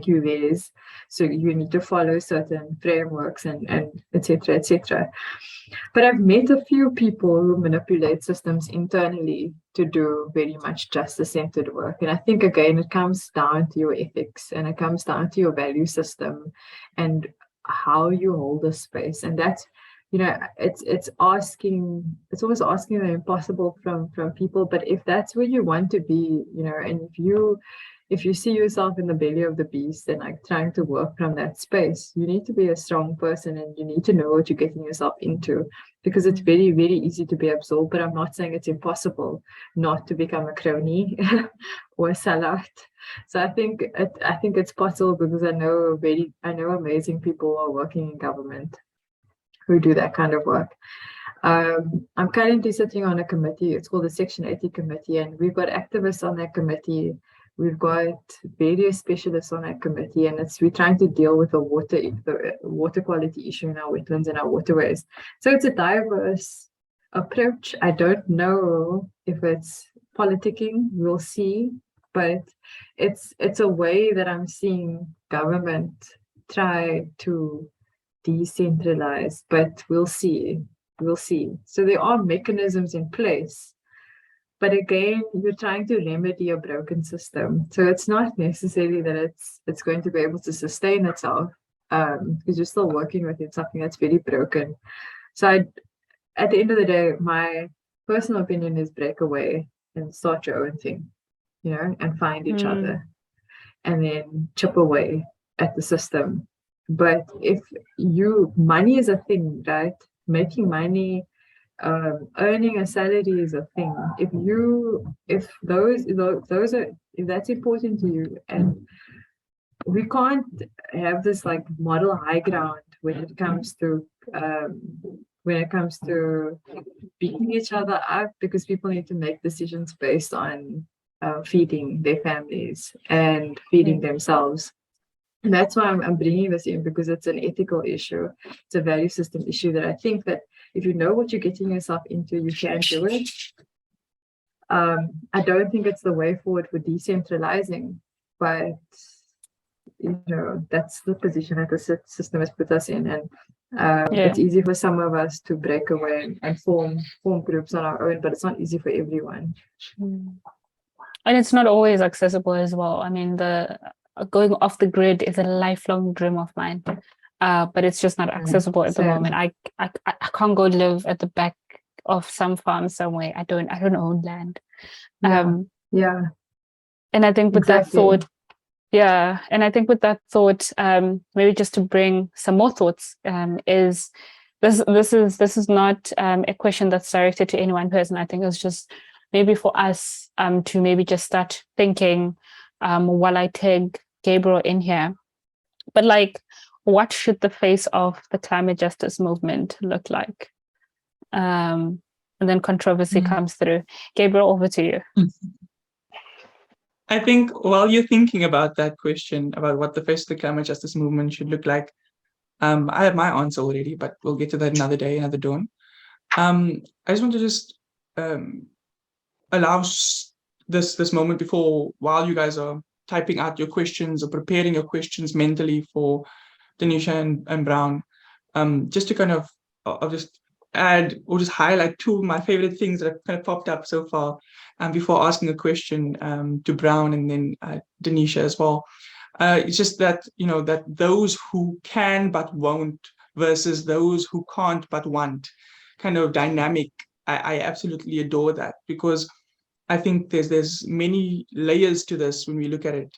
you theirs. So you need to follow certain frameworks and et cetera, et cetera. But I've met a few people who manipulate systems internally to do very much justice-centered work. And I think, again, it comes down to your ethics, and it comes down to your value system and how you hold a space. And that's, it's always asking the impossible from people. But if that's where you want to be, and if you see yourself in the belly of the beast and like trying to work from that space, you need to be a strong person, and you need to know what you're getting yourself into, because it's very, very easy to be absorbed. But I'm not saying it's impossible not to become a crony or a sellout. So I think it's possible, because I know amazing people who are working in government who do that kind of work. I'm currently sitting on a committee. It's called the Section 80 Committee, and we've got activists on that committee. We've got various specialists on that committee, and we're trying to deal with the water quality issue in our wetlands and our waterways. So it's a diverse approach. I don't know if it's politicking. We'll see, but it's a way that I'm seeing government try to decentralize, but we'll see. We'll see. So there are mechanisms in place, but again, you're trying to remedy a broken system. So it's not necessarily that it's going to be able to sustain itself, because you're still working within something that's very broken. So at the end of the day, my personal opinion is break away and start your own thing, and find each other, and then chip away at the system. But if money is a thing, right? Making money, earning a salary is a thing. If that's important to you, and we can't have this like model high ground when it comes to beating each other up, because people need to make decisions based on feeding their families and feeding themselves. And that's why I'm bringing this in, because it's an ethical issue. It's a value system issue that I think that if you know what you're getting yourself into, you can do it. I don't think it's the way forward for decentralizing, but that's the position that the system has put us in. And it's easy for some of us to break away and form groups on our own, but it's not easy for everyone. And it's not always accessible as well. I mean, going off the grid is a lifelong dream of mine, but it's just not accessible at the moment. I can't go live at the back of some farm somewhere. I don't own land. And I think with that thought, maybe just to bring some more thoughts, is this is not a question that's directed to any one person. I think it's just maybe for us to maybe just start thinking, while I take Gabriel in here, but like, what should the face of the climate justice movement look like? And then controversy comes through. Gabriel, over to you. I think while you're thinking about that question about what the face of the climate justice movement should look like, I have my answer already, but we'll get to that another day, another dawn. I just want to allow this moment while you guys are typing out your questions or preparing your questions mentally for Denisha and Brown, just to kind of I'll just add or just highlight two of my favorite things that have kind of popped up so far, before asking a question to Brown and then Denisha as well. It's just that, that those who can but won't versus those who can't but want kind of dynamic. I absolutely adore that, because I think there's many layers to this when we look at it.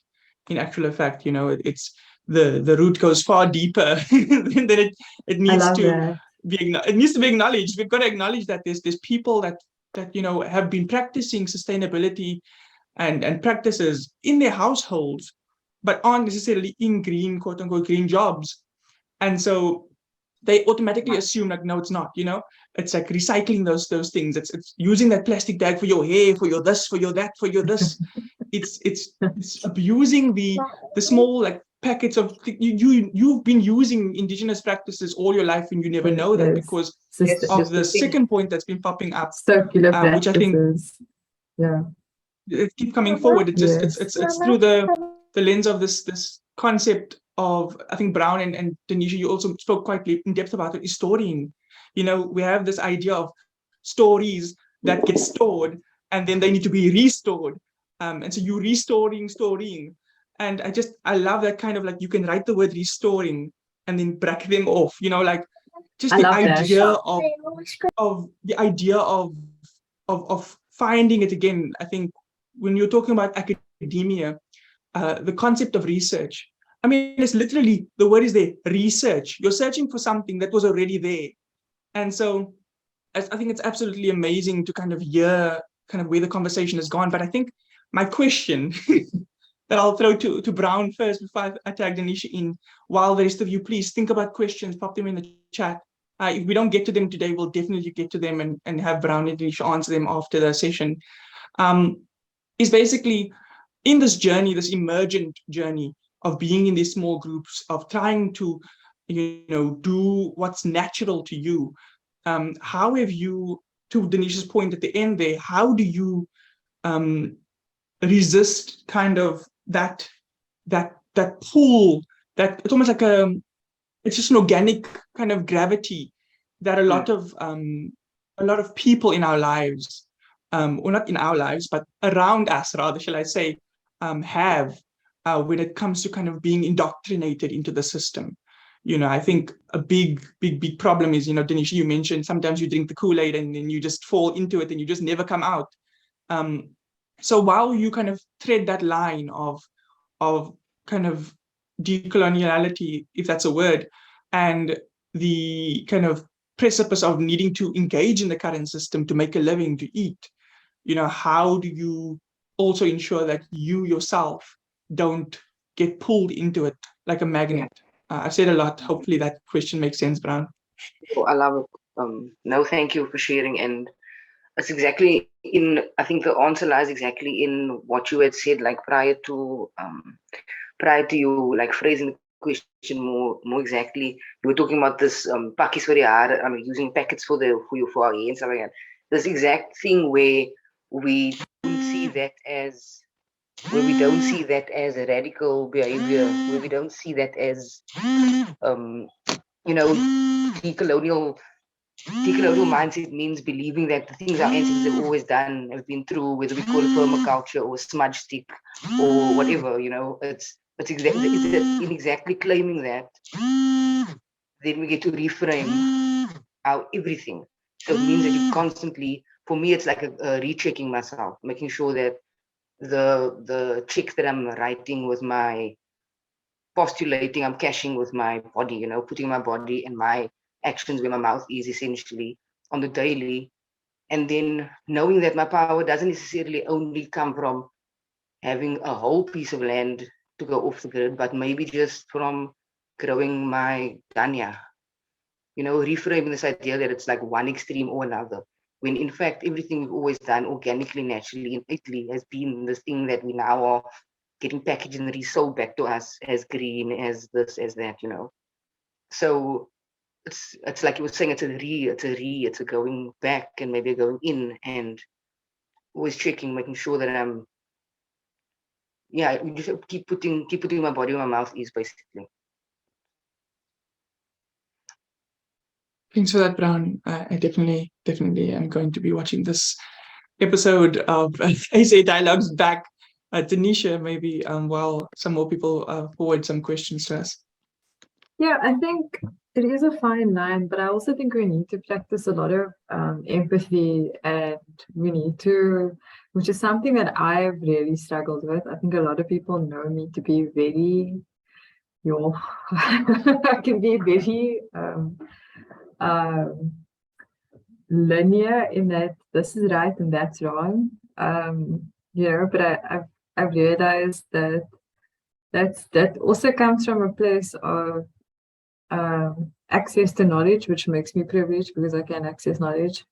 In actual fact, it's the root goes far deeper than it needs to be. It needs to be acknowledged. We've got to acknowledge that there's people that have been practicing sustainability and practices in their households, but aren't necessarily in green, quote unquote, green jobs, and so they automatically assume like, no, it's not. It's like recycling those things. It's using that plastic bag for your hair, for your this, for your that, for your this. It's abusing the small like packets of you've been using indigenous practices all your life and you never know that, because of the second point that's been popping up, which I think it keeps coming forward. It's through the lens of this concept of, I think Brown and Denisha, you also spoke quite in depth about it, is storing. We have this idea of stories that get stored and then they need to be restored. And so you storing. And I love that kind of like, you can write the word restoring and then bracket them off, like just the idea of finding it again. I think when you're talking about academia, the concept of research, I mean, it's literally, the word is there, research. You're searching for something that was already there. And so I think it's absolutely amazing to kind of hear kind of where the conversation has gone. But I think my question that I'll throw to Brown first before I tag Denisha in, while the rest of you, please think about questions, pop them in the chat. if we don't get to them today, we'll definitely get to them and have Brown and Denisha answer them after the session, is basically in this journey, this emergent journey of being in these small groups, of trying to, do what's natural to you. How have you, to Denisha's point at the end there, how do you resist kind of that pull, that it's almost like it's just an organic kind of gravity that a lot of people in our lives, or not in our lives, but around us, rather, shall I say, have when it comes to kind of being indoctrinated into the system. I think a big problem is, Denisha, you mentioned sometimes you drink the Kool-Aid and then you just fall into it and you just never come out. So while you kind of thread that line of kind of decoloniality, if that's a word, and the kind of precipice of needing to engage in the current system to make a living, to eat, how do you also ensure that you yourself don't get pulled into it like a magnet? I've said a lot. Hopefully that question makes sense, Brown. Oh, I love it. No, thank you for sharing. And it's exactly I think the answer lies exactly in what you had said, like prior to you, like phrasing the question more exactly. You were talking about this pakkies for your using packets for our hair and stuff like that. This exact thing where we don't see that as a radical behavior, where we don't see that as decolonial mindset means believing that the things our ancestors have always done, have been through, whether we call it permaculture or smudge stick or whatever, it's exactly claiming that, then we get to reframe our everything. So it means that you constantly, for me, it's like a rechecking myself, making sure that the checks that I'm writing with my postulating, I'm cashing with my body, putting my body and my actions where my mouth is, essentially on the daily. And then knowing that my power doesn't necessarily only come from having a whole piece of land to go off the grid, but maybe just from growing my dhania, reframing this idea that it's like one extreme or another, when in fact everything we've always done organically, naturally, innately has been this thing that we now are getting packaged and resold back to us as green, as this, as that, So it's like you were saying, it's a going back and maybe going in and always checking, making sure that I'm, just keep putting my body where my mouth is, basically. Thanks for that, Brown. I definitely am going to be watching this episode of ACA Dialogues back. Denisha, maybe while some more people forward some questions to us. Yeah, I think it is a fine line, but I also think we need to practice a lot of empathy, and we need to, which is something that I've really struggled with. I think a lot of people know me to be very, I can be very linear in that this is right and that's wrong. But I've realized that also comes from a place of access to knowledge, which makes me privileged because I can access knowledge.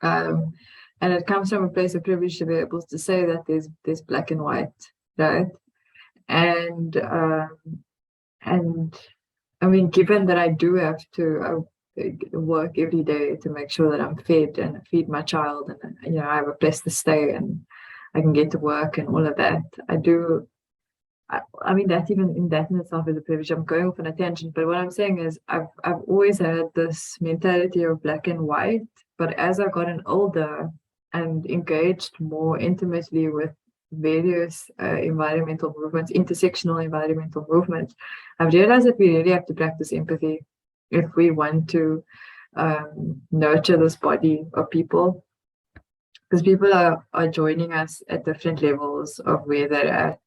And it comes from a place of privilege to be able to say that there's black and white, right? And I mean, given that I do have to work every day to make sure that I'm fed and feed my child, and I have a place to stay and I can get to work and all of that, I mean, that in itself is a privilege. I'm going off on a tangent, but what I'm saying is I've always had this mentality of black and white, but as I've gotten older and engaged more intimately with various environmental movements, intersectional environmental movements, I've realized that we really have to practice empathy if we want to nurture this body of people, because people are joining us at different levels of where they're at.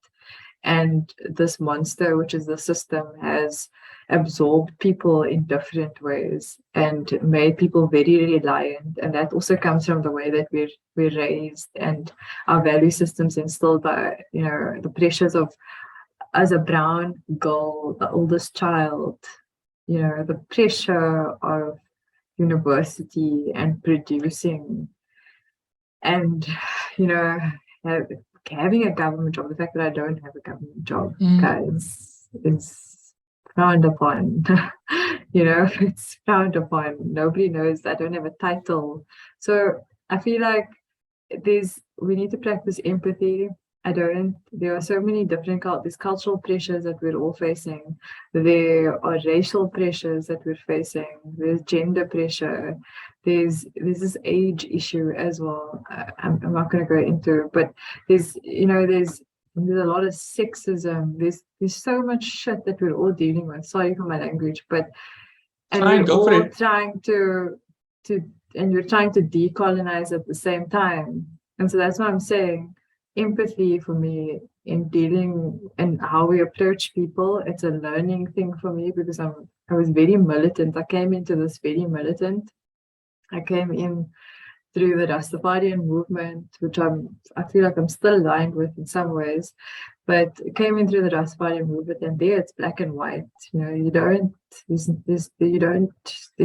And this monster, which is the system, has absorbed people in different ways and made people very reliant. And that also comes from the way that we're raised and our value systems instilled by, the pressures of, as a brown girl, the oldest child, the pressure of university and producing and, having a government job, the fact that I don't have a government job, guys, is frowned upon. It's frowned upon. Nobody knows. I don't have a title. So I feel like we need to practice empathy. There are so many different cultural pressures that we're all facing. There are racial pressures that we're facing. There's gender pressure. There's this age issue as well. I'm not going to go into, but there's a lot of sexism. There's so much shit that we're all dealing with. Sorry for my language, and we're all trying to and you're trying to decolonize at the same time. And so that's what I'm saying. Empathy for me in dealing and how we approach people, it's a learning thing for me because I was very militant. I came into this very militant. I came in through the Rastafarian movement, which I feel like I'm still aligned with in some ways, but came in through the Rastafarian movement, and there it's black and white. There's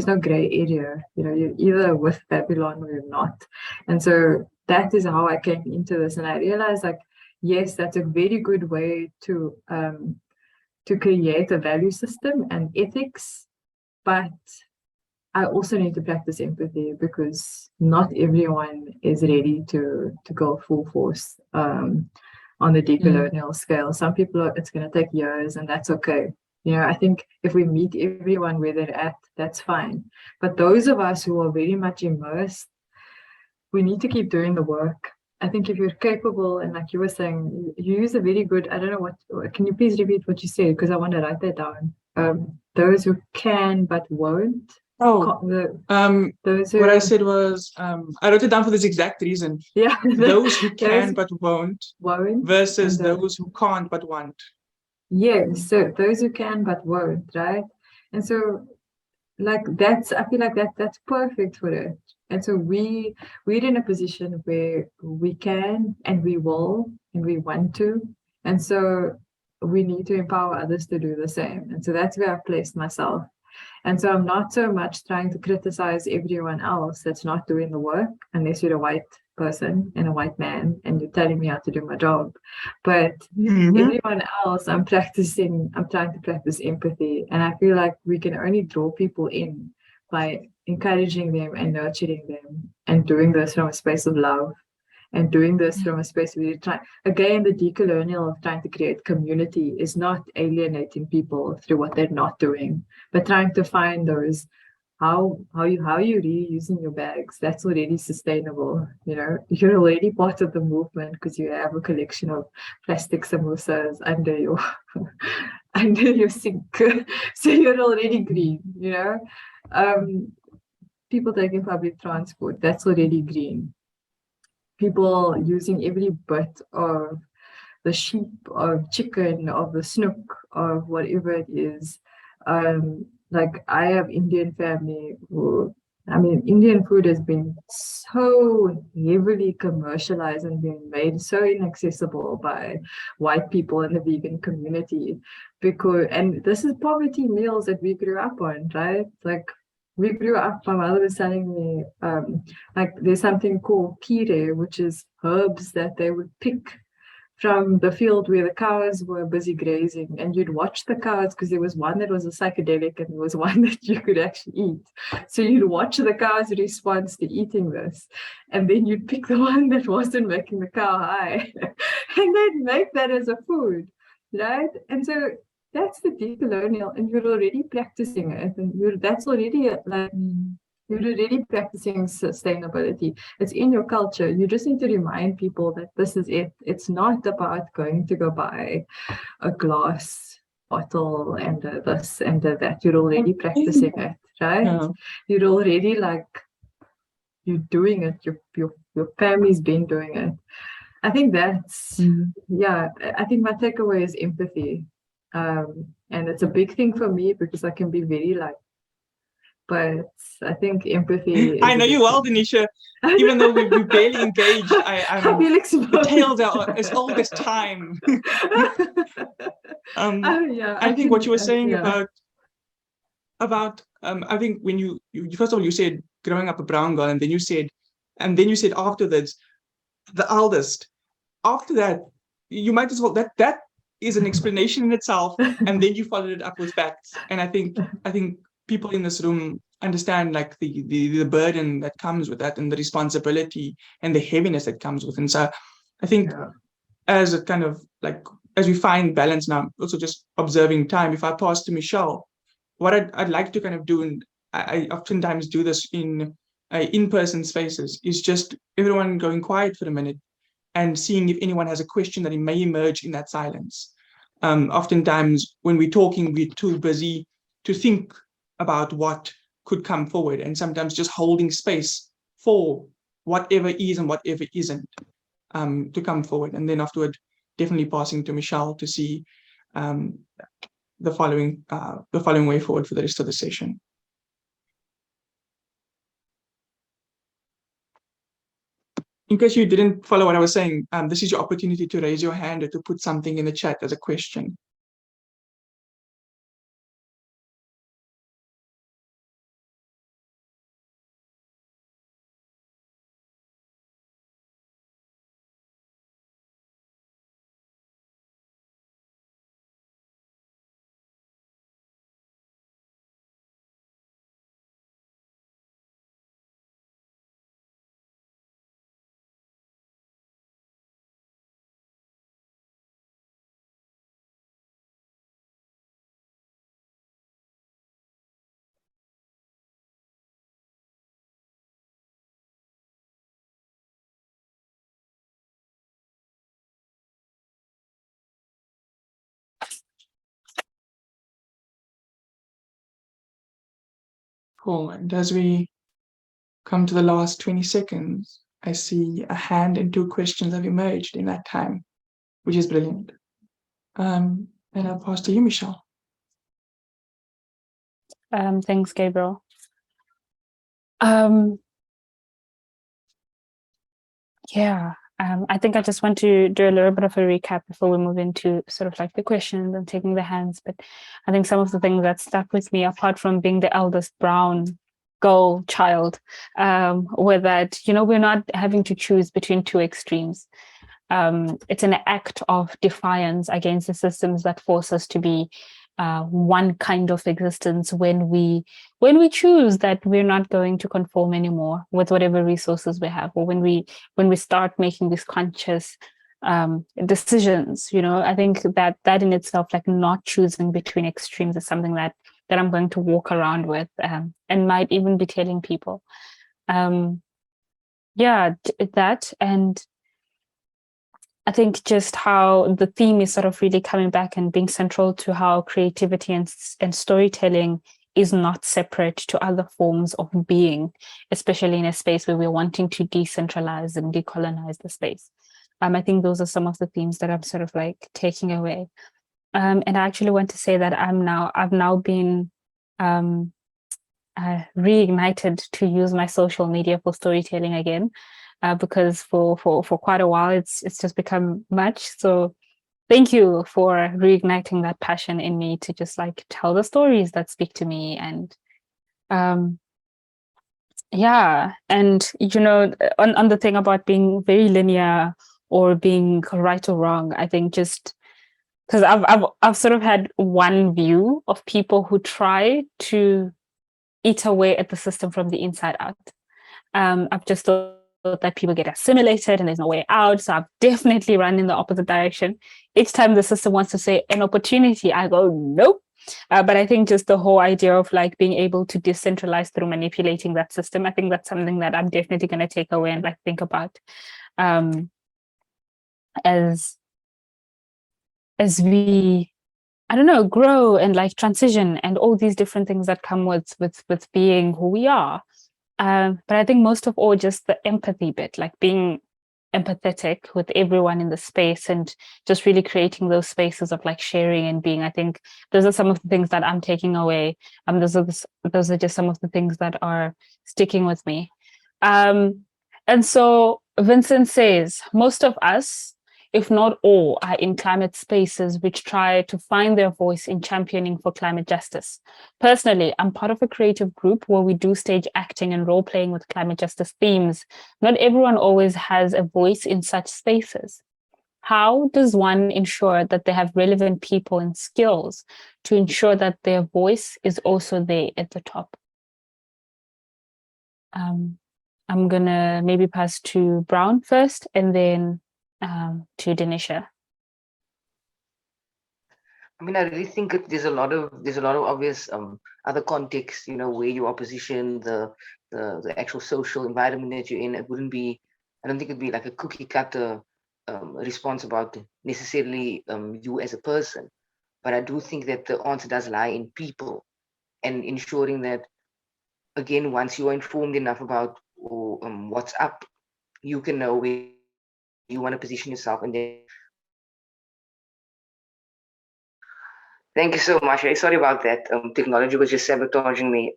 no gray area. You're either with Babylon or you're not. And so that is how I came into this, and I realized, like, yes, that's a very good way to create a value system and ethics, but I also need to practice empathy because not everyone is ready to go full force on the decolonial scale. Some people, it's going to take years, and that's okay. I think if we meet everyone where they're at, that's fine. But those of us who are very much immersed, we need to keep doing the work. I think if you're capable, and like you were saying, you use a very good, I don't know what, can you please repeat what you said? Because I want to write that down. Those who can but won't. What I said was, I wrote it down for this exact reason. Yeah. Those who can but won't versus and those who can't but want. Yeah, so those who can but won't, right? And so, like, I feel like that's perfect for it. And so we're in a position where we can and we will and we want to. And so we need to empower others to do the same. And so that's where I've placed myself. And so I'm not so much trying to criticize everyone else that's not doing the work, unless you're a white person and a white man and you're telling me how to do my job. But everyone else, I'm trying to practice empathy. And I feel like we can only draw people in by encouraging them and nurturing them and doing this from a space of love. And doing this from a space where you're trying, again, the decolonial of trying to create community is not alienating people through what they're not doing, but trying to find those, how you reusing your bags. That's already sustainable. You're already part of the movement because you have a collection of plastic samosas under your sink. So you're already green, people taking public transport, that's already green. People using every bit of the sheep, of chicken, of the snook, of whatever it is. Like I have Indian family Indian food has been so heavily commercialized and been made so inaccessible by white people in the vegan community and this is poverty meals that we grew up on, right? Like, we grew up, my mother was telling me, there's something called pire, which is herbs that they would pick from the field where the cows were busy grazing. And you'd watch the cows because there was one that was a psychedelic and there was one that you could actually eat. So you'd watch the cow's response to eating this. And then you'd pick the one that wasn't making the cow high. And they'd make that as a food, right? And so that's the decolonial, and you're already practicing it, and you're already practicing sustainability. It's in your culture. You just need to remind people that this is it. It's not about going to go buy a glass bottle and this and that. You're already practicing it, right? Yeah. You're already you're doing it. Your family's been doing it. I think that's I think my takeaway is empathy. And it's a big thing for me because I can be very but I think empathy is I know you well, Denisha. Even though we barely engaged, the tales are as old as time. I think what you were saying about about, I think when you first of all, you said growing up a brown girl, and then you said afterwards, the eldest. After that, you might as well, that is an explanation in itself, and then you followed it up with facts. And I think people in this room understand like the burden that comes with that, and the responsibility and the heaviness that comes with. And so I think as a kind of like, as we find balance now, also just observing time, if I pass to Michelle, what I'd like to kind of do, and I oftentimes do this in-person spaces, is just everyone going quiet for a minute and seeing if anyone has a question that may emerge in that silence. Oftentimes when we're talking, we're too busy to think about what could come forward, and sometimes just holding space for whatever is and whatever isn't to come forward. And then afterward, definitely passing to Michelle to see the following way forward for the rest of the session. In case you didn't follow what I was saying, this is your opportunity to raise your hand or to put something in the chat as a question. Cool. And as we come to the last 20 seconds, I see a hand and 2 questions have emerged in that time, which is brilliant. And I'll pass to you, Michelle. Thanks, Gabriel. I think I just want to do a little bit of a recap before we move into sort of like the questions and taking the hands. But I think some of the things that stuck with me, apart from being the eldest brown girl child, were that, we're not having to choose between 2 extremes. It's an act of defiance against the systems that force us to be one kind of existence when we choose that we're not going to conform anymore with whatever resources we have, or when we start making these conscious decisions. I think that in itself, like not choosing between extremes, is something that I'm going to walk around with and might even be telling people. That, and I think just how the theme is sort of really coming back and being central to how creativity and storytelling is not separate to other forms of being, especially in a space where we're wanting to decentralize and decolonize the space. I think those are some of the themes that I'm sort of like taking away. And I actually want to say that I've now been reignited to use my social media for storytelling again. Because for quite a while it's just become much. So thank you for reigniting that passion in me to just like tell the stories that speak to me. And and on the thing about being very linear or being right or wrong, I think just because I've sort of had one view of people who try to eat away at the system from the inside out. I've just thought that people get assimilated and there's no way out. So I've definitely run in the opposite direction. Each time the system wants to say an opportunity, I go, nope. But I think just the whole idea of like being able to decentralize through manipulating that system, I think that's something that I'm definitely going to take away and like think about as we, I don't know, grow and like transition and all these different things that come with being who we are. But I think most of all, just the empathy bit, like being empathetic with everyone in the space and just really creating those spaces of like sharing and being. I think those are some of the things that I'm taking away. Those are just some of the things that are sticking with me. And so Vincent says, most of us if not all, are in climate spaces which try to find their voice in championing for climate justice. Personally, I'm part of a creative group where we do stage acting and role playing with climate justice themes. Not everyone always has a voice in such spaces. How does one ensure that they have relevant people and skills to ensure that their voice is also there at the top? I'm gonna maybe pass to Brown first, and then to Denisha. I mean, I really think there's a lot of obvious other contexts, where you are positioned, the actual social environment that you're in. I don't think it'd be like a cookie cutter response about necessarily you as a person, but I do think that the answer does lie in people and ensuring that, again, once you are informed enough about what's up, you can know where you want to position yourself. And then, thank you so much. Sorry about that. Technology was just sabotaging me.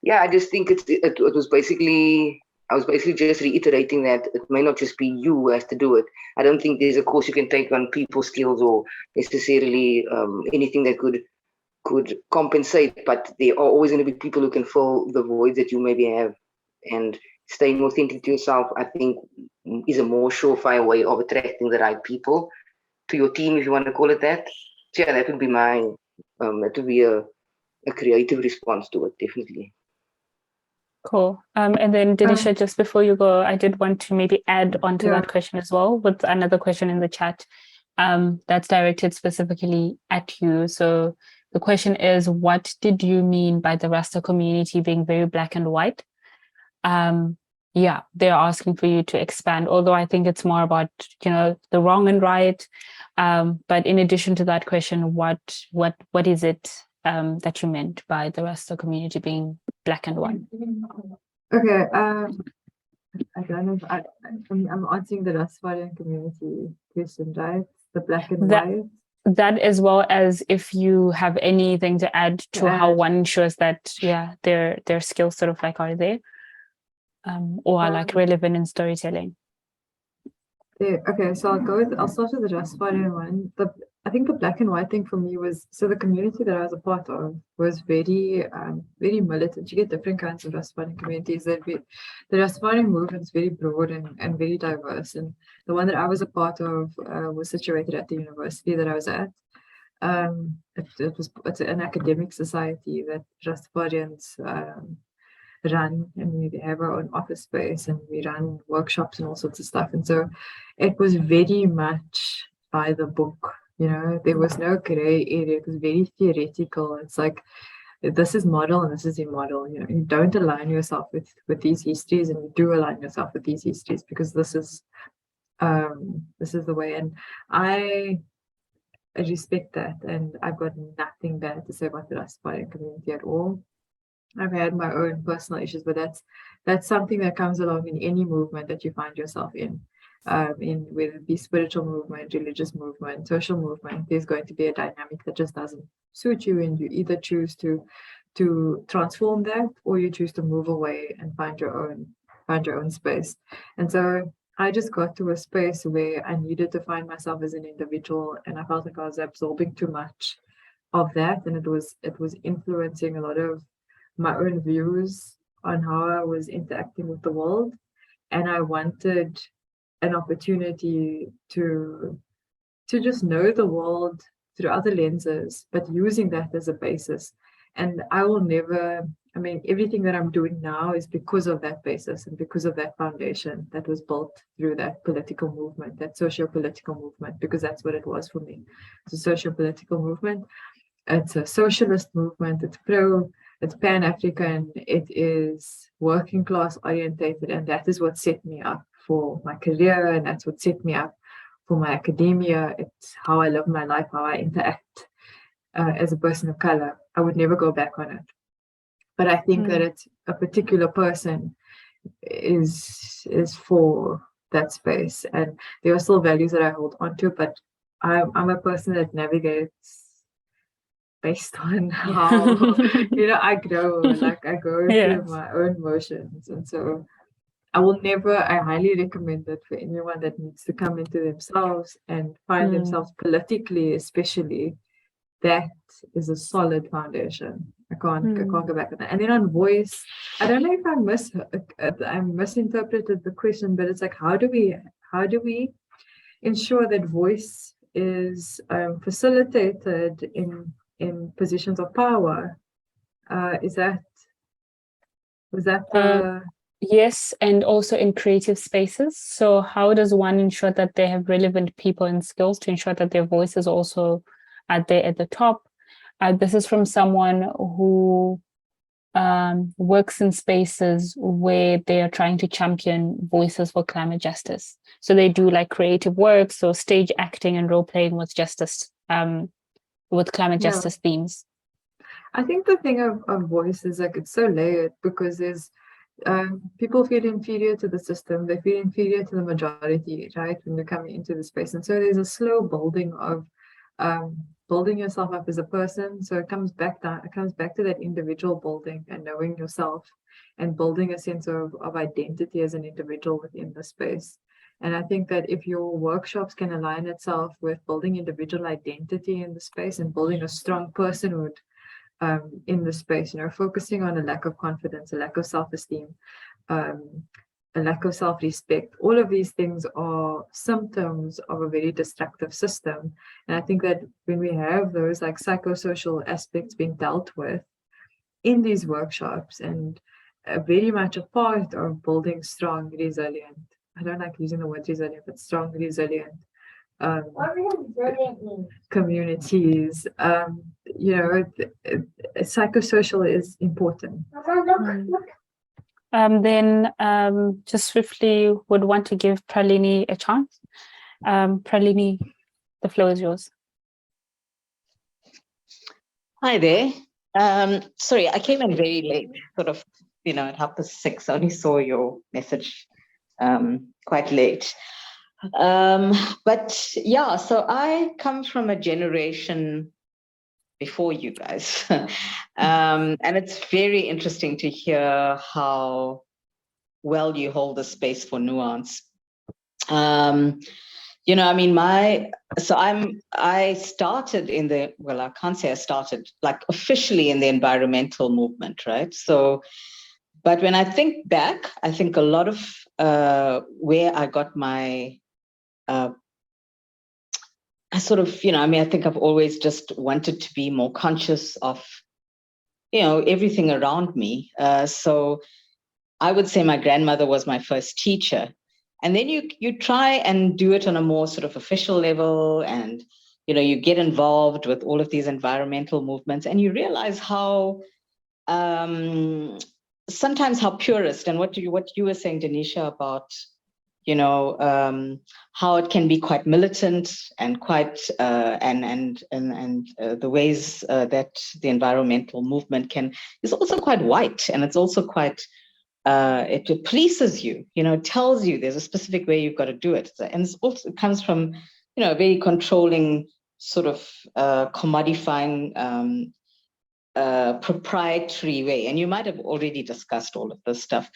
Yeah, I just think it was basically, I was basically just reiterating that it may not just be you who has to do it. I don't think there's a course you can take on people skills or necessarily anything that could compensate, but there are always going to be people who can fill the voids that you maybe have. And staying authentic to yourself, I think, is a more surefire way of attracting the right people to your team, if you want to call it that. So yeah, that would be that would be a creative response to it, definitely. Cool. And then Denisha, just before you go, I did want to maybe add on to that question as well with another question in the chat that's directed specifically at you. So the question is, what did you mean by the Rasta community being very black and white? Yeah, they're asking for you to expand, although I think it's more about, the wrong and right. But in addition to that question, what is it that you meant by the Rasta community being black and white? Okay, I don't know if I'm answering the Rastafarian community question, right? The black and white. That, as well as if you have anything to add to how one ensures that, their skills sort of like are there, or are like relevant in storytelling. Yeah, okay, so I'll start with the Rastafarian one. I think the black and white thing for me was, so the community that I was a part of was very militant. You get different kinds of Rastafarian communities. The Rastafarian movement is very broad and very diverse. And the one that I was a part of was situated at the university that I was at. It's an academic society that Rastafarians run, and we have our own office space and we run workshops and all sorts of stuff. And so it was very much by the book, there was no gray area. It was very theoretical. It's like, this is model and this is immodel. You don't align yourself with these histories, and you do align yourself with these histories because this is the way. And I respect that, and I've got nothing bad to say about the Rastafarian community at all. I've had my own personal issues, but that's something that comes along in any movement that you find yourself in whether it be spiritual movement, religious movement, social movement. There's going to be a dynamic that just doesn't suit you, and you either choose to transform that, or you choose to move away and find your own space. And so I just got to a space where I needed to find myself as an individual, and I felt like I was absorbing too much of that, and it was influencing a lot of my own views on how I was interacting with the world. And I wanted an opportunity to just know the world through other lenses, but using that as a basis. And I will never, everything that I'm doing now is because of that basis and because of that foundation that was built through that political movement, that socio-political movement, because that's what it was for me. It's a socio-political movement. It's a socialist movement. It's Pan-African, it is working class orientated, and that is what set me up for my career, and that's what set me up for my academia. It's how I live my life, how I interact as a person of color. I would never go back on it. But I think that it's a particular person is for that space, and there are still values that I hold on to, but I'm a person that navigates based on how I grow, like I go through my own motions. And so I highly recommend it for anyone that needs to come into themselves and find themselves politically, especially. That is a solid foundation. I can't go back on that. And then on voice, I don't know if I misinterpreted the question, but it's like, how do we ensure that voice is facilitated in positions of power? Was that the Yes, and also in creative spaces. So how does one ensure that they have relevant people and skills to ensure that their voice is also at the top? This is from someone who works in spaces where they are trying to champion voices for climate justice. So they do like creative work, so stage acting and role playing with justice, with climate justice themes. I think the thing of voice is like it's so layered because there's people feel inferior to the system, they feel inferior to the majority, right, when they're coming into the space. And so there's a slow building of building yourself up as a person. So it comes back to that individual building and knowing yourself and building a sense of identity as an individual within the space. And I think that if your workshops can align itself with building individual identity in the space and building a strong personhood in the space, focusing on a lack of confidence, a lack of self-esteem, a lack of self-respect. All of these things are symptoms of a very destructive system. And I think that when we have those like psychosocial aspects being dealt with in these workshops and very much a part of building strong, resilient, I don't like using the word resilient, but strong, resilient communities, psychosocial is important. Then just swiftly would want to give Pralini a chance. Pralini, the floor is yours. Hi there. Sorry, I came in very late, sort of, at 6:30. I only saw your message quite late. But yeah, so I come from a generation before you guys. And it's very interesting to hear how well you hold the space for nuance. I started I can't say I started like officially in the environmental movement, right? So, but when I think back, I think a lot of where I got my I think I've always just wanted to be more conscious of, everything around me. So I would say my grandmother was my first teacher. And then you try and do it on a more sort of official level, and, you get involved with all of these environmental movements, and you realize how sometimes how purist, and what you were saying, Denisha, about how it can be quite militant and quite and the ways that the environmental movement is also quite white, and it's also quite it polices you, it tells you there's a specific way you've got to do it, and it comes from a very controlling sort of commodifying proprietary way, and you might have already discussed all of this stuff.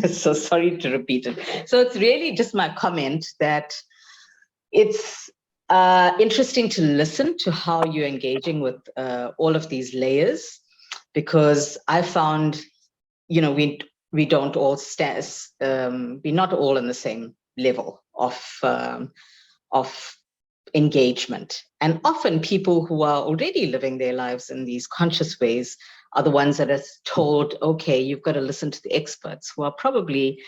So sorry to repeat it. So it's really just my comment that it's interesting to listen to how you're engaging with all of these layers, because I found, we don't all we're not all in the same level of engagement. And often people who are already living their lives in these conscious ways are the ones that are told, okay, you've got to listen to the experts, who are probably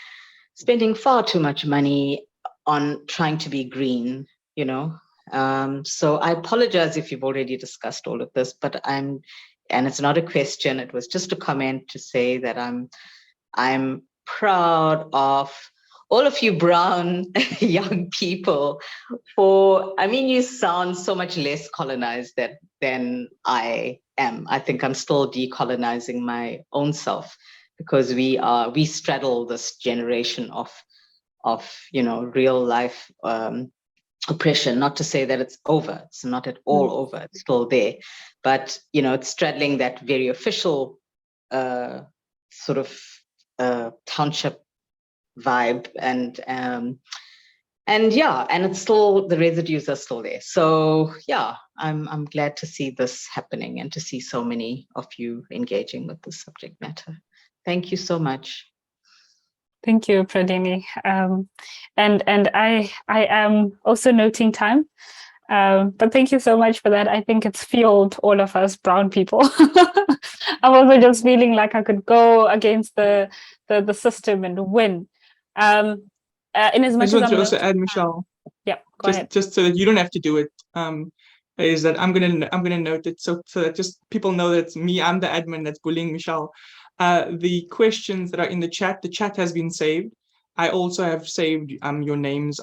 spending far too much money on trying to be green, So I apologize if you've already discussed all of this, but and it's not a question, it was just a comment to say that I'm proud of all of you brown young people you sound so much less colonized than I am. I think I'm still decolonizing my own self, because we straddle this generation of real life oppression. Not to say that it's over, it's not at all over, it's still there, but it's straddling that very official sort of township vibe, and yeah, and it's still, the residues are still there. So yeah, I'm glad to see this happening and to see so many of you engaging with this subject matter. Thank you so much. Thank you, Pradini. And I am also noting time. But thank you so much for that. I think it's fueled all of us brown people. I'm also just feeling like I could go against the system and win. In as I much just as want to I'm also add, Michelle, yeah, go ahead. just so that you don't have to do it. Is that I'm gonna note it so that just people know that it's me. I'm the admin that's bullying Michelle. The questions that are in the chat has been saved. I also have saved your names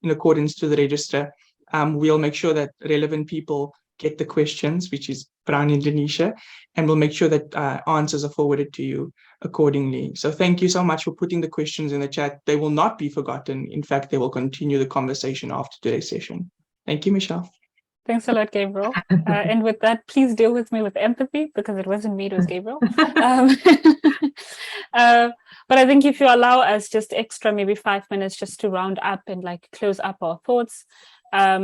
in accordance to the register. We'll make sure that relevant people get the questions, which is Brown Indonesia, and we'll make sure that answers are forwarded to you accordingly. So thank you so much for putting the questions in the chat. They will not be forgotten. In fact, they will continue the conversation after today's session. Thank you, Michelle. Thanks a lot, Gabriel. And with that, please deal with me with empathy, because it wasn't me, it was Gabriel. But I think if you allow us just extra, maybe 5 minutes just to round up and like close up our thoughts. I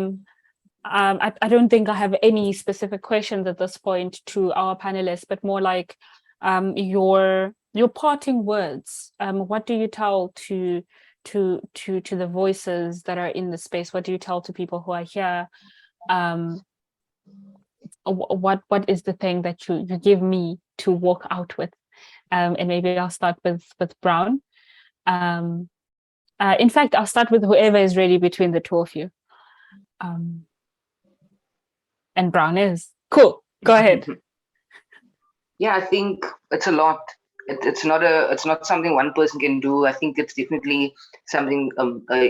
don't think I have any specific questions at this point to our panelists, but more like your parting words. What do you tell to the voices that are in the space? What do you tell to people who are here? What is the thing that you give me to walk out with? And maybe I'll start with Brown. In fact, I'll start with whoever is ready between the two of you. And Brown is cool. Go ahead. Yeah, I think it's a lot. It's not something one person can do. I think it's definitely something a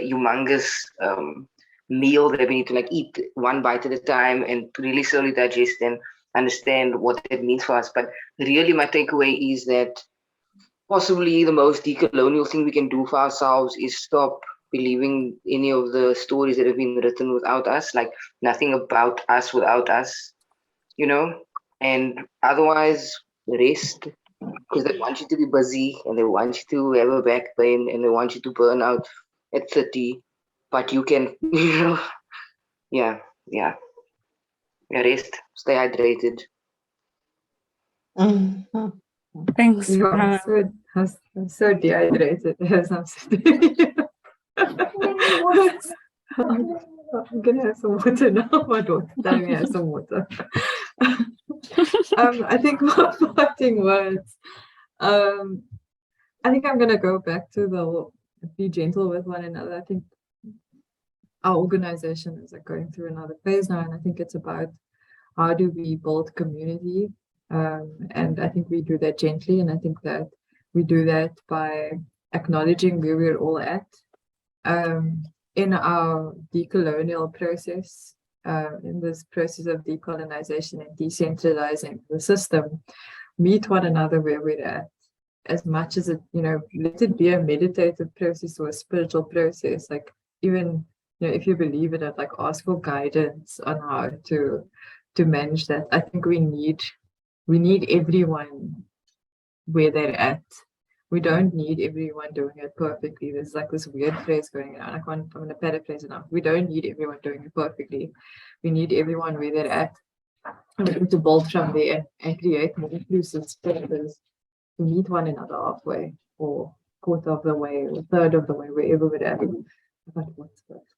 humongous meal that we need to like eat one bite at a time and really slowly digest and understand what it means for us. But really, my takeaway is that possibly the most decolonial thing we can do for ourselves is stop believing any of the stories that have been written without us, like nothing about us without us, you know, and otherwise rest, because they want you to be busy and they want you to have a back pain and they want you to burn out at 30, but you can, you know, yeah, rest, stay hydrated. Thanks. Yeah, I'm so dehydrated. Yes, I'm gonna have some water now. My daughter telling me I have some water. I think my parting words. I think I'm gonna go back to the be gentle with one another. I think our organization is like going through another phase now, and I think it's about how do we build community. And I think we do that gently, and I think that we do that by acknowledging where we're all at in our decolonial process, in this process of decolonisation and decentralising the system. Meet one another where we're at, as much as it, you know, let it be a meditative process or a spiritual process. Like even, you know, if you believe in it, like ask for guidance on how to manage that. I think we need everyone where they're at. We don't need everyone doing it perfectly. There's like this weird phrase going on. I'm going to paraphrase it now. We don't need everyone doing it perfectly. We need everyone where they're at. And we need to build from there and create more inclusive spaces to meet one another halfway, or quarter of the way, or third of the way, wherever we're at. But what's first?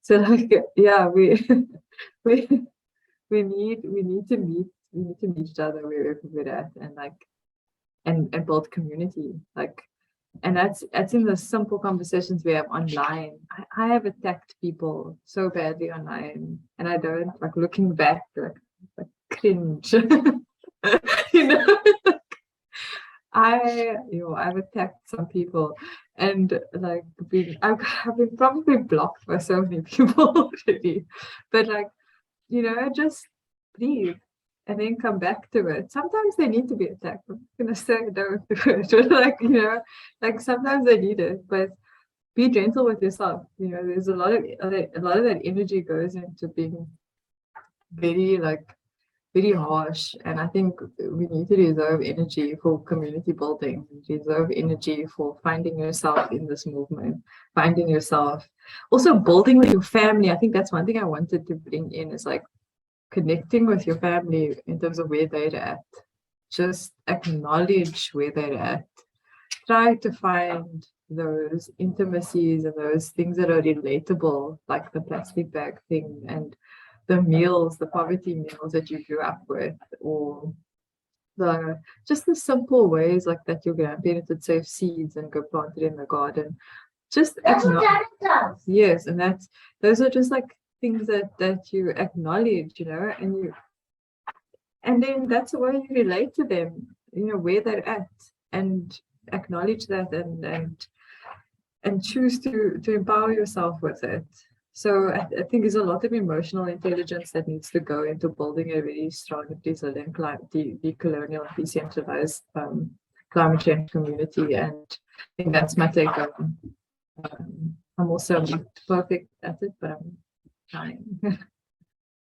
So like, yeah, we need to meet each other wherever we're at, and like and build community, like, and that's in the simple conversations we have online. I have attacked people so badly online, and I don't, like, looking back, like cringe. You know, I've attacked some people, and like I've been probably blocked by so many people already, but like, you know, just breathe and then come back to it. Sometimes they need to be attacked. I'm gonna say don't do it, but like, you know, like sometimes they need it, but be gentle with yourself. You know, there's a lot of that energy goes into being very like very harsh. And I think we need to reserve energy for community building, reserve energy for finding yourself in this movement, finding yourself, also building with your family. I think that's one thing I wanted to bring in, is like connecting with your family in terms of where they're at. Just acknowledge where they're at. Try to find those intimacies and those things that are relatable, like the plastic bag thing and the meals, the poverty meals that you grew up with, or just the simple ways like that your grandparents would save seeds and go plant it in the garden. Just yes, and those are just like things that you acknowledge, and then that's the way you relate to them, where they're at, and acknowledge that and choose to empower yourself with it. So I think there's a lot of emotional intelligence that needs to go into building a very strong, resilient, decolonial, decentralized climate change community. And I think that's my take on. I'm also not perfect at it, but I'm trying.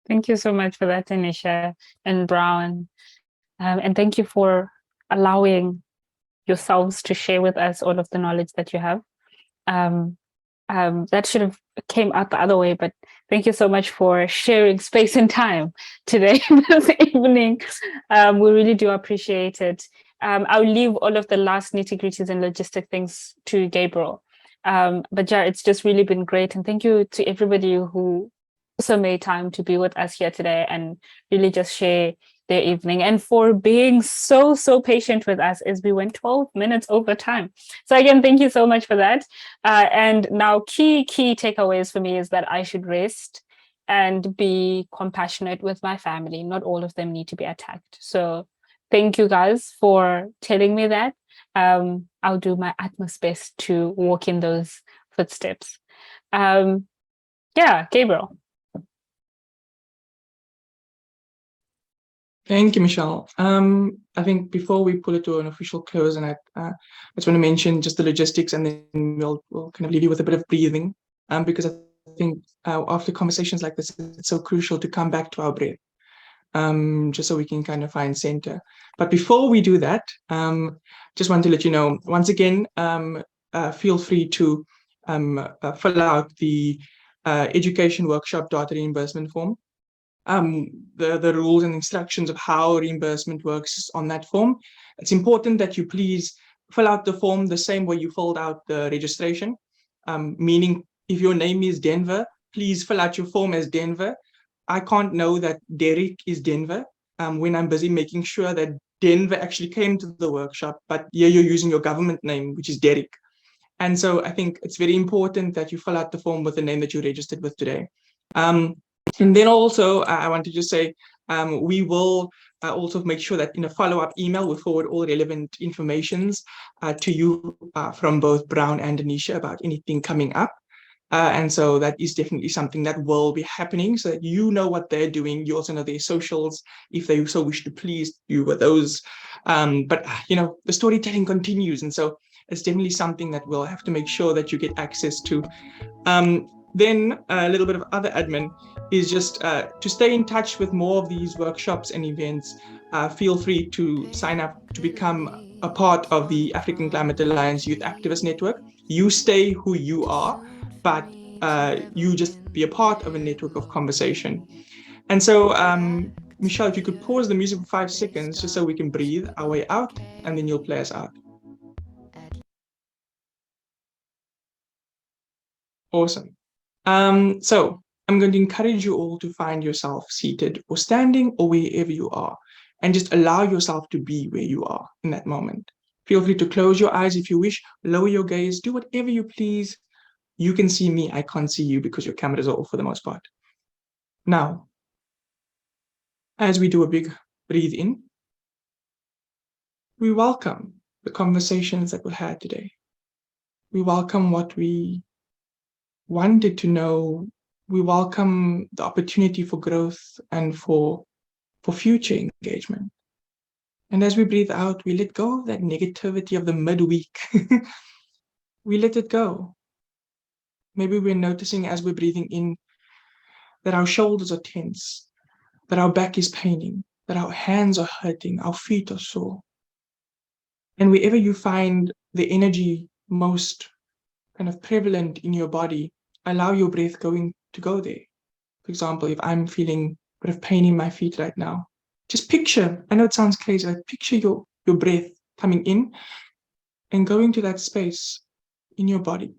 Thank you so much for that, Tanisha and Brown. And thank you for allowing yourselves to share with us all of the knowledge that you have. That should have came out the other way, but thank you so much for sharing space and time today, this evening. We really do appreciate it. I'll leave all of the last nitty-gritties and logistic things to Gabriel. But yeah, it's just really been great. And thank you to everybody who also made time to be with us here today and really just share their evening, and for being so patient with us as we went 12 minutes over time. So again, thank you so much for that. And now key takeaways for me is that I should rest and be compassionate with my family. Not all of them need to be attacked. So thank you guys for telling me that. I'll do my utmost best to walk in those footsteps. Yeah, Gabriel. Thank you, Michelle. I think before we pull it to an official close, and I just want to mention just the logistics, and then we'll kind of leave you with a bit of breathing, because I think after conversations like this, it's so crucial to come back to our breath, just so we can kind of find center. But before we do that, just want to let you know, once again, feel free to fill out the education workshop data reimbursement form. The rules and instructions of how reimbursement works on that form. It's important that you please fill out the form the same way you filled out the registration, meaning if your name is Denver, please fill out your form as Denver. I can't know that Derek is Denver when I'm busy making sure that Denver actually came to the workshop, but yeah, you're using your government name, which is Derek. And so I think it's very important that you fill out the form with the name that you registered with today. And then also, I want to just say, we will also make sure that in a follow-up email, we forward all relevant informations to you from both Brown and Tanisha about anything coming up. And so that is definitely something that will be happening, so that you know what they're doing. You also know their socials, if they so wish to please you with those. But, the storytelling continues. And so it's definitely something that we'll have to make sure that you get access to. Then a little bit of other admin is just to stay in touch with more of these workshops and events. Feel free to sign up to become a part of the African Climate Alliance Youth Activist Network. You stay who you are, but you just be a part of a network of conversation. And so, Michelle, if you could pause the music for 5 seconds, just so we can breathe our way out, and then you'll play us out. Awesome. So I'm going to encourage you all to find yourself seated or standing or wherever you are, and just allow yourself to be where you are in that moment. Feel free to close your eyes if you wish, lower your gaze, do whatever you please. You can see me, I can't see you because your cameras are off for the most part. Now, as we do a big breathe in, we welcome the conversations that we had today. We welcome what we wanted to know. We welcome the opportunity for growth and for future engagement. And as we breathe out, we let go of that negativity of the midweek. We let it go. Maybe we're noticing as we're breathing in that our shoulders are tense, that our back is paining, that our hands are hurting, our feet are sore. And wherever you find the energy most kind of prevalent in your body, allow your breath to go there. For example, if I'm feeling a bit of pain in my feet right now, just picture, I know it sounds crazy, but picture your breath coming in and going to that space in your body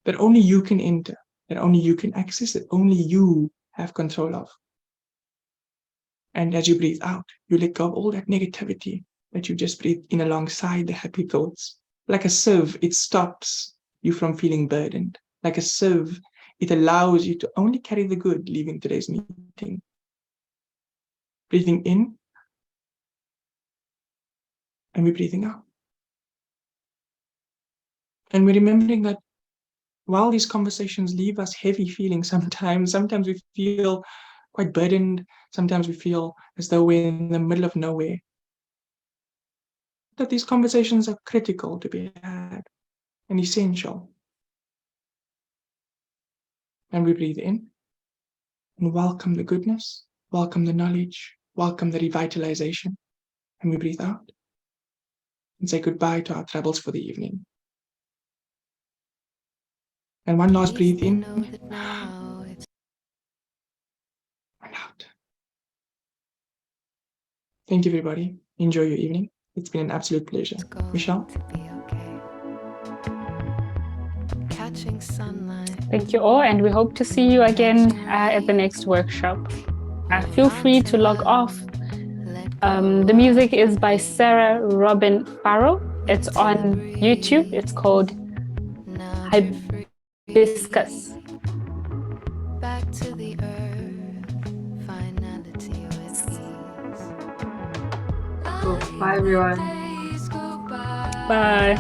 that only you can enter, that only you can access, that only you have control of. And as you breathe out, you let go of all that negativity that you just breathed in alongside the happy thoughts. Like a sieve, it stops you from feeling burdened. Like a sieve, it allows you to only carry the good leaving today's meeting. Breathing in, and we're breathing out. And we're remembering that while these conversations leave us heavy feeling sometimes we feel quite burdened, sometimes we feel as though we're in the middle of nowhere, that these conversations are critical to be had and essential. And we breathe in and welcome the goodness, welcome the knowledge, welcome the revitalization. And we breathe out and say goodbye to our troubles for the evening. And one last breathe in and out. Thank you, everybody. Enjoy your evening. It's been an absolute pleasure. Michelle? Thank you all, and we hope to see you again at the next workshop. Feel free to log off. The music is by Sarah Robin Farrow. It's on YouTube. It's called Hibiscus. Back to the earth, finality with ease. Cool. Bye, everyone. Bye.